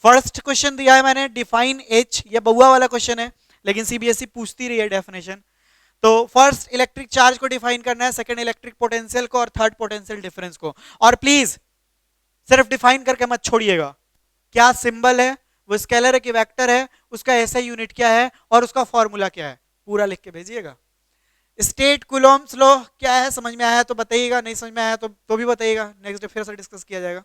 फर्स्ट क्वेश्चन दिया है मैंने, डिफाइन एच, ये बउआ वाला क्वेश्चन है लेकिन सीबीएसई पूछती रही है डेफिनेशन। तो फर्स्ट इलेक्ट्रिक चार्ज को डिफाइन करना है, सेकंड इलेक्ट्रिक पोटेंशियल को, और थर्ड पोटेंशियल डिफरेंस को। और प्लीज सिर्फ डिफाइन करके मत छोड़िएगा, क्या सिंबल है, वो स्केलर है कि वेक्टर है, उसका एसआई यूनिट क्या है और उसका फॉर्मूला क्या है, पूरा लिख के भेजिएगा। स्टेट कुलोम्स लॉ क्या है, समझ में आया तो बताइएगा, नहीं समझ में आया तो भी बताइएगा, नेक्स्ट डे फिर से डिस्कस किया जाएगा।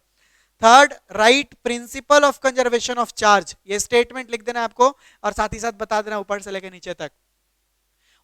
Third, right principal of conservation of charge, ये स्टेटमेंट लिख देना आपको और साथ ही साथ बता देना ऊपर से लेकर नीचे तक।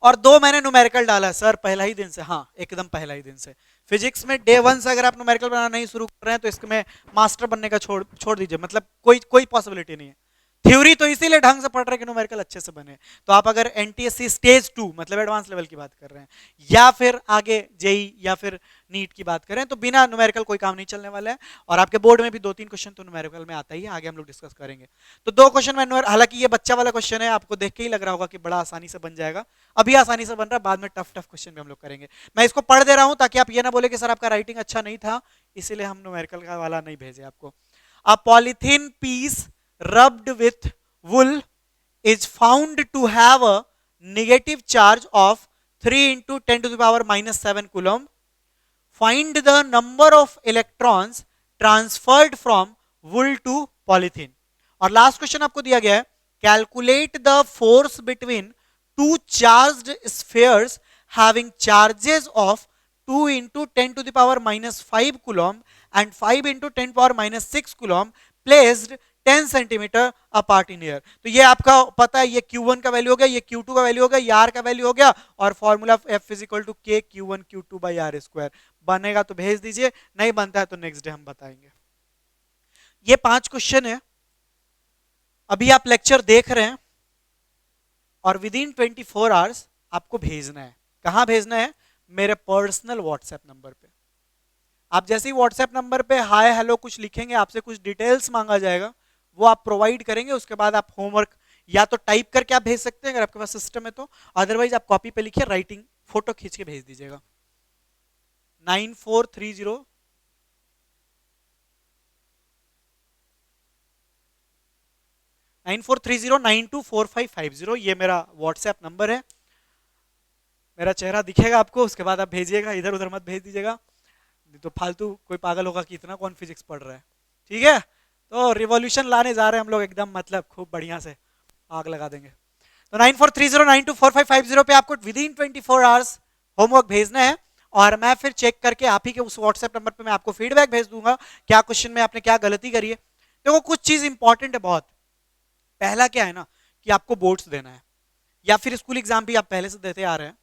और 2 मैंने न्यूमेरिकल डाला सर पहला ही दिन से। हाँ एकदम पहला ही दिन से। फिजिक्स में डे 1 से अगर आप न्यूमेरिकल बनाना नहीं शुरू कर रहे हैं तो इसमें मास्टर बनने का छोड़ छोड़ दीजिए, मतलब कोई कोई पॉसिबिलिटी नहीं है। थ्योरी तो इसीलिए ढंग से पढ़ रहे हैं कि न्यूमेरिकल अच्छे से बने। तो आप अगर एनटीएससी स्टेज 2 मतलब एडवांस लेवल की बात कर रहे हैं, या फिर आगे जेई या फिर नीट की बात करें, तो बिना न्यूमेरिकल कोई काम नहीं चलने वाला है। और आपके बोर्ड में भी 2-3 क्वेश्चन तो न्यूमेरिकल में आता ही है, आगे हम लोग डिस्कस करेंगे। तो 2 क्वेश्चन में, हालांकि ये बच्चा वाला क्वेश्चन है, आपको देख के ही लग रहा होगा कि बड़ा आसानी से बन जाएगा। अभी आसानी से बन रहा है, बाद में टफ टफ क्वेश्चन भी हम लोग करेंगे। मैं इसको पढ़ दे रहा हूं ताकि आप ये ना बोले कि सर आपका राइटिंग अच्छा नहीं था इसीलिए हम न्यूमेरिकल का वाला नहीं भेजे आपको। A polythene piece rubbed with wool is found to have a negative charge of 3 into 10 to the power minus 7 coulomb. Find the number of electrons transferred from wool to polythene. और last question आपको दिया गया है, calculate the force between two charged spheres having charges of 2 into 10 to the power minus 5 coulomb and 5 into 10 power minus 6 coulomb placed 10 centimetre apart in air. तो ये आपका पता है, ये Q1 का वैल्यू हो गया, ये Q2 का वैल्यू हो गया, ये R का वैल्यू हो गया, और formula F is equal to K Q1 Q2 by R square. बनेगा तो भेज दीजिए, नहीं बनता है तो नेक्स्ट डे हम बताएंगे। ये 5 क्वेश्चन है, अभी आप लेक्चर देख रहे हैं और विद इन 24 आवर्स आपको भेजना है। कहां भेजना है? मेरे पर्सनल व्हाट्सएप नंबर पे। आप जैसे ही व्हाट्सएप नंबर पे हाय हेलो कुछ लिखेंगे, आपसे कुछ डिटेल्स मांगा जाएगा, वो आप प्रोवाइड करेंगे। उसके बाद आप होमवर्क या तो टाइप करके आप भेज सकते हैं अगर आपके पास सिस्टम है तो, अदरवाइज आप कॉपी पे लिखिए, राइटिंग फोटो खींच के भेज दीजिएगा। 9430 9430924550 ये मेरा व्हाट्सएप नंबर है। मेरा चेहरा दिखेगा आपको, उसके बाद आप भेजिएगा, इधर उधर मत भेज दीजिएगा, तो फालतू कोई पागल होगा कि इतना कौन फिजिक्स पढ़ रहा है। ठीक है, तो रिवॉल्यूशन लाने जा रहे हैं हम लोग एकदम, मतलब खूब बढ़िया से आग लगा देंगे। तो 9430924550 पे आपको विद इन 24 आवर्स होमवर्क भेजना है, और मैं फिर चेक करके आप ही के उस व्हाट्सएप नंबर पे मैं आपको फीडबैक भेज दूंगा, क्या क्वेश्चन में आपने क्या गलती करी है। देखो कुछ चीज इंपॉर्टेंट है बहुत। पहला क्या है ना, कि आपको बोर्ड्स देना है या फिर स्कूल एग्जाम भी आप पहले से देते आ रहे हैं,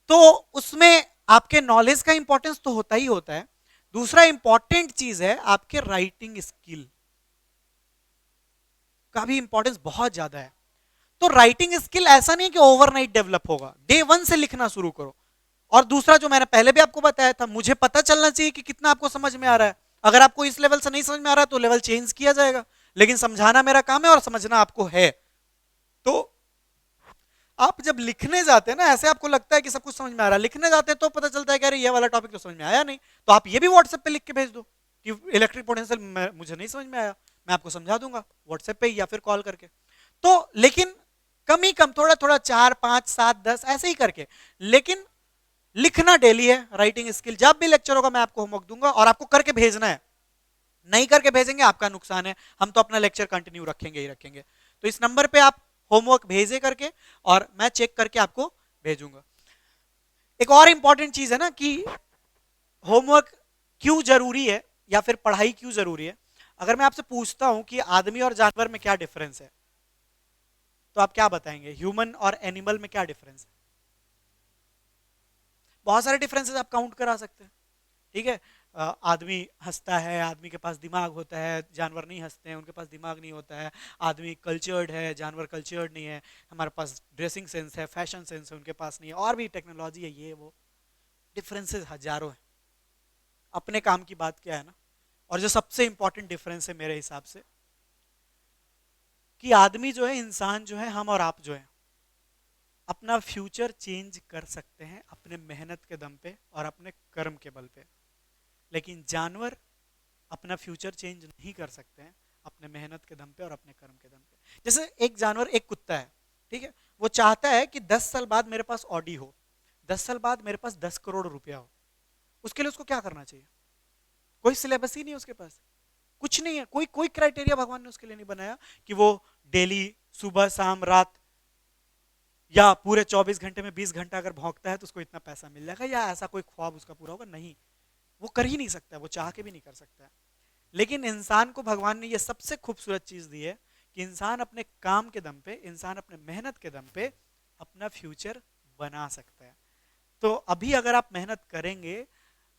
तो उसमें आपके नॉलेज का इंपॉर्टेंस तो होता ही होता है। दूसरा इंपॉर्टेंट चीज है आपके राइटिंग स्किल का भी इंपॉर्टेंस बहुत ज्यादा है। तो राइटिंग स्किल ऐसा नहीं कि ओवरनाइट डेवलप होगा, डे 1 से लिखना शुरू करो। और दूसरा जो मैंने पहले भी आपको बताया था, मुझे पता चलना चाहिए कि कितना आपको समझ में आ रहा है। अगर आपको इस लेवल से नहीं समझ में आ रहा है तो लेवल चेंज किया जाएगा, लेकिन समझाना मेरा काम है और समझना आपको है। तो आप जब लिखने जाते हैं ना, ऐसे आपको लगता है कि सब कुछ समझ में आ रहा है, लिखने जाते हैं तो पता चलता है कि अरे ये वाला टॉपिक तो समझ में आया नहीं। तो आप ये भी व्हाट्सएप पे लिख के भेज दो कि इलेक्ट्रिक पोटेंशियल मुझे नहीं समझ में आया, मैं आपको समझा दूंगा व्हाट्सएप पे या फिर कॉल करके। तो लेकिन कम ही कम, थोड़ा थोड़ा 4 5 7 10 ऐसे ही करके, लेकिन लिखना डेली है। राइटिंग स्किल जब भी लेक्चर होगा मैं आपको होमवर्क दूंगा और आपको करके भेजना है। नहीं करके भेजेंगे आपका नुकसान है, हम तो अपना लेक्चर कंटिन्यू रखेंगे ही रखेंगे। तो इस नंबर पे आप होमवर्क भेजे करके, और मैं चेक करके आपको भेजूंगा। एक और इंपॉर्टेंट चीज है ना कि होमवर्क क्यों जरूरी है या फिर पढ़ाई क्यों जरूरी है। अगर मैं आपसे पूछता हूं कि आदमी और जानवर में क्या डिफरेंस है, तो आप क्या बताएंगे? ह्यूमन और एनिमल में क्या डिफरेंस है? बहुत सारे डिफरेंसेस आप काउंट करा सकते हैं। ठीक है, आदमी हंसता है, आदमी के पास दिमाग होता है, जानवर नहीं हंसते हैं, उनके पास दिमाग नहीं होता है। आदमी कल्चर्ड है, जानवर कल्चर्ड नहीं है। हमारे पास ड्रेसिंग सेंस है, फैशन सेंस है, उनके पास नहीं है। और भी टेक्नोलॉजी है, ये वो डिफरेंसेस हजारों हैं। अपने काम की बात क्या है ना, और जो सबसे इंपॉर्टेंट डिफरेंस है मेरे हिसाब से, कि आदमी जो है, इंसान जो है, हम और आप जो है, अपना फ्यूचर चेंज कर सकते हैं अपने मेहनत के दम पे और अपने कर्म के बल पे। लेकिन जानवर अपना फ्यूचर चेंज नहीं कर सकते हैं अपने मेहनत के दम पे और अपने कर्म के दम पे। जैसे एक जानवर, एक कुत्ता है, ठीक है, वो चाहता है कि 10 साल बाद मेरे पास ऑडी हो, 10 साल बाद मेरे पास 10 करोड़ रुपया हो। उसके लिए उसको क्या करना चाहिए? कोई सिलेबस ही नहीं है उसके पास, कुछ नहीं है, कोई कोई क्राइटेरिया भगवान ने उसके लिए नहीं बनाया कि वो डेली सुबह शाम रात या पूरे 24 घंटे में 20 घंटा अगर भौंकता है तो उसको इतना पैसा मिल जाएगा, या ऐसा कोई ख्वाब उसका पूरा होगा। नहीं, वो कर ही नहीं सकता, वो चाह के भी नहीं कर सकता है। लेकिन इंसान को भगवान ने ये सबसे खूबसूरत चीज दी है कि इंसान अपने काम के दम पे, इंसान अपने मेहनत के दम पे अपना फ्यूचर बना सकता है। तो अभी अगर आप मेहनत करेंगे,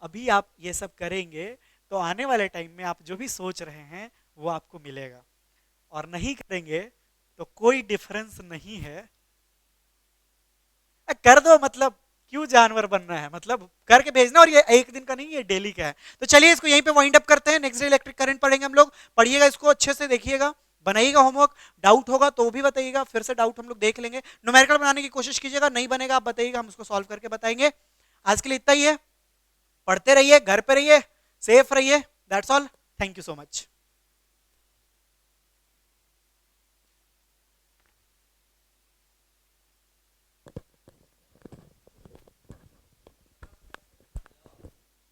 अभी आप ये सब करेंगे, तो आने वाले टाइम में आप जो भी सोच रहे हैं वो आपको मिलेगा। और नहीं करेंगे तो कोई डिफरेंस नहीं है। कर दो, मतलब क्यों जानवर बनना है, मतलब करके भेजना। और ये एक दिन का नहीं, ये डेली का है। तो चलिए इसको यहीं पे वाइंड अप करते हैं। नेक्स्ट डे इलेक्ट्रिक करंट पढ़ेंगे हम लोग। पढ़िएगा इसको अच्छे से, देखिएगा, बनाइएगा होमवर्क। डाउट होगा तो भी बताइएगा, फिर से डाउट हम लोग देख लेंगे। न्यूमेरिकल बनाने की कोशिश कीजिएगा, नहीं बनेगा आप बताइएगा, हम उसको सॉल्व करके बताएंगे। आज के लिए इतना ही है। पढ़ते रहिए, घर पे रहिए, सेफ रहिए। That's all. Thank you so much.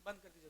बंद कर दीजिए।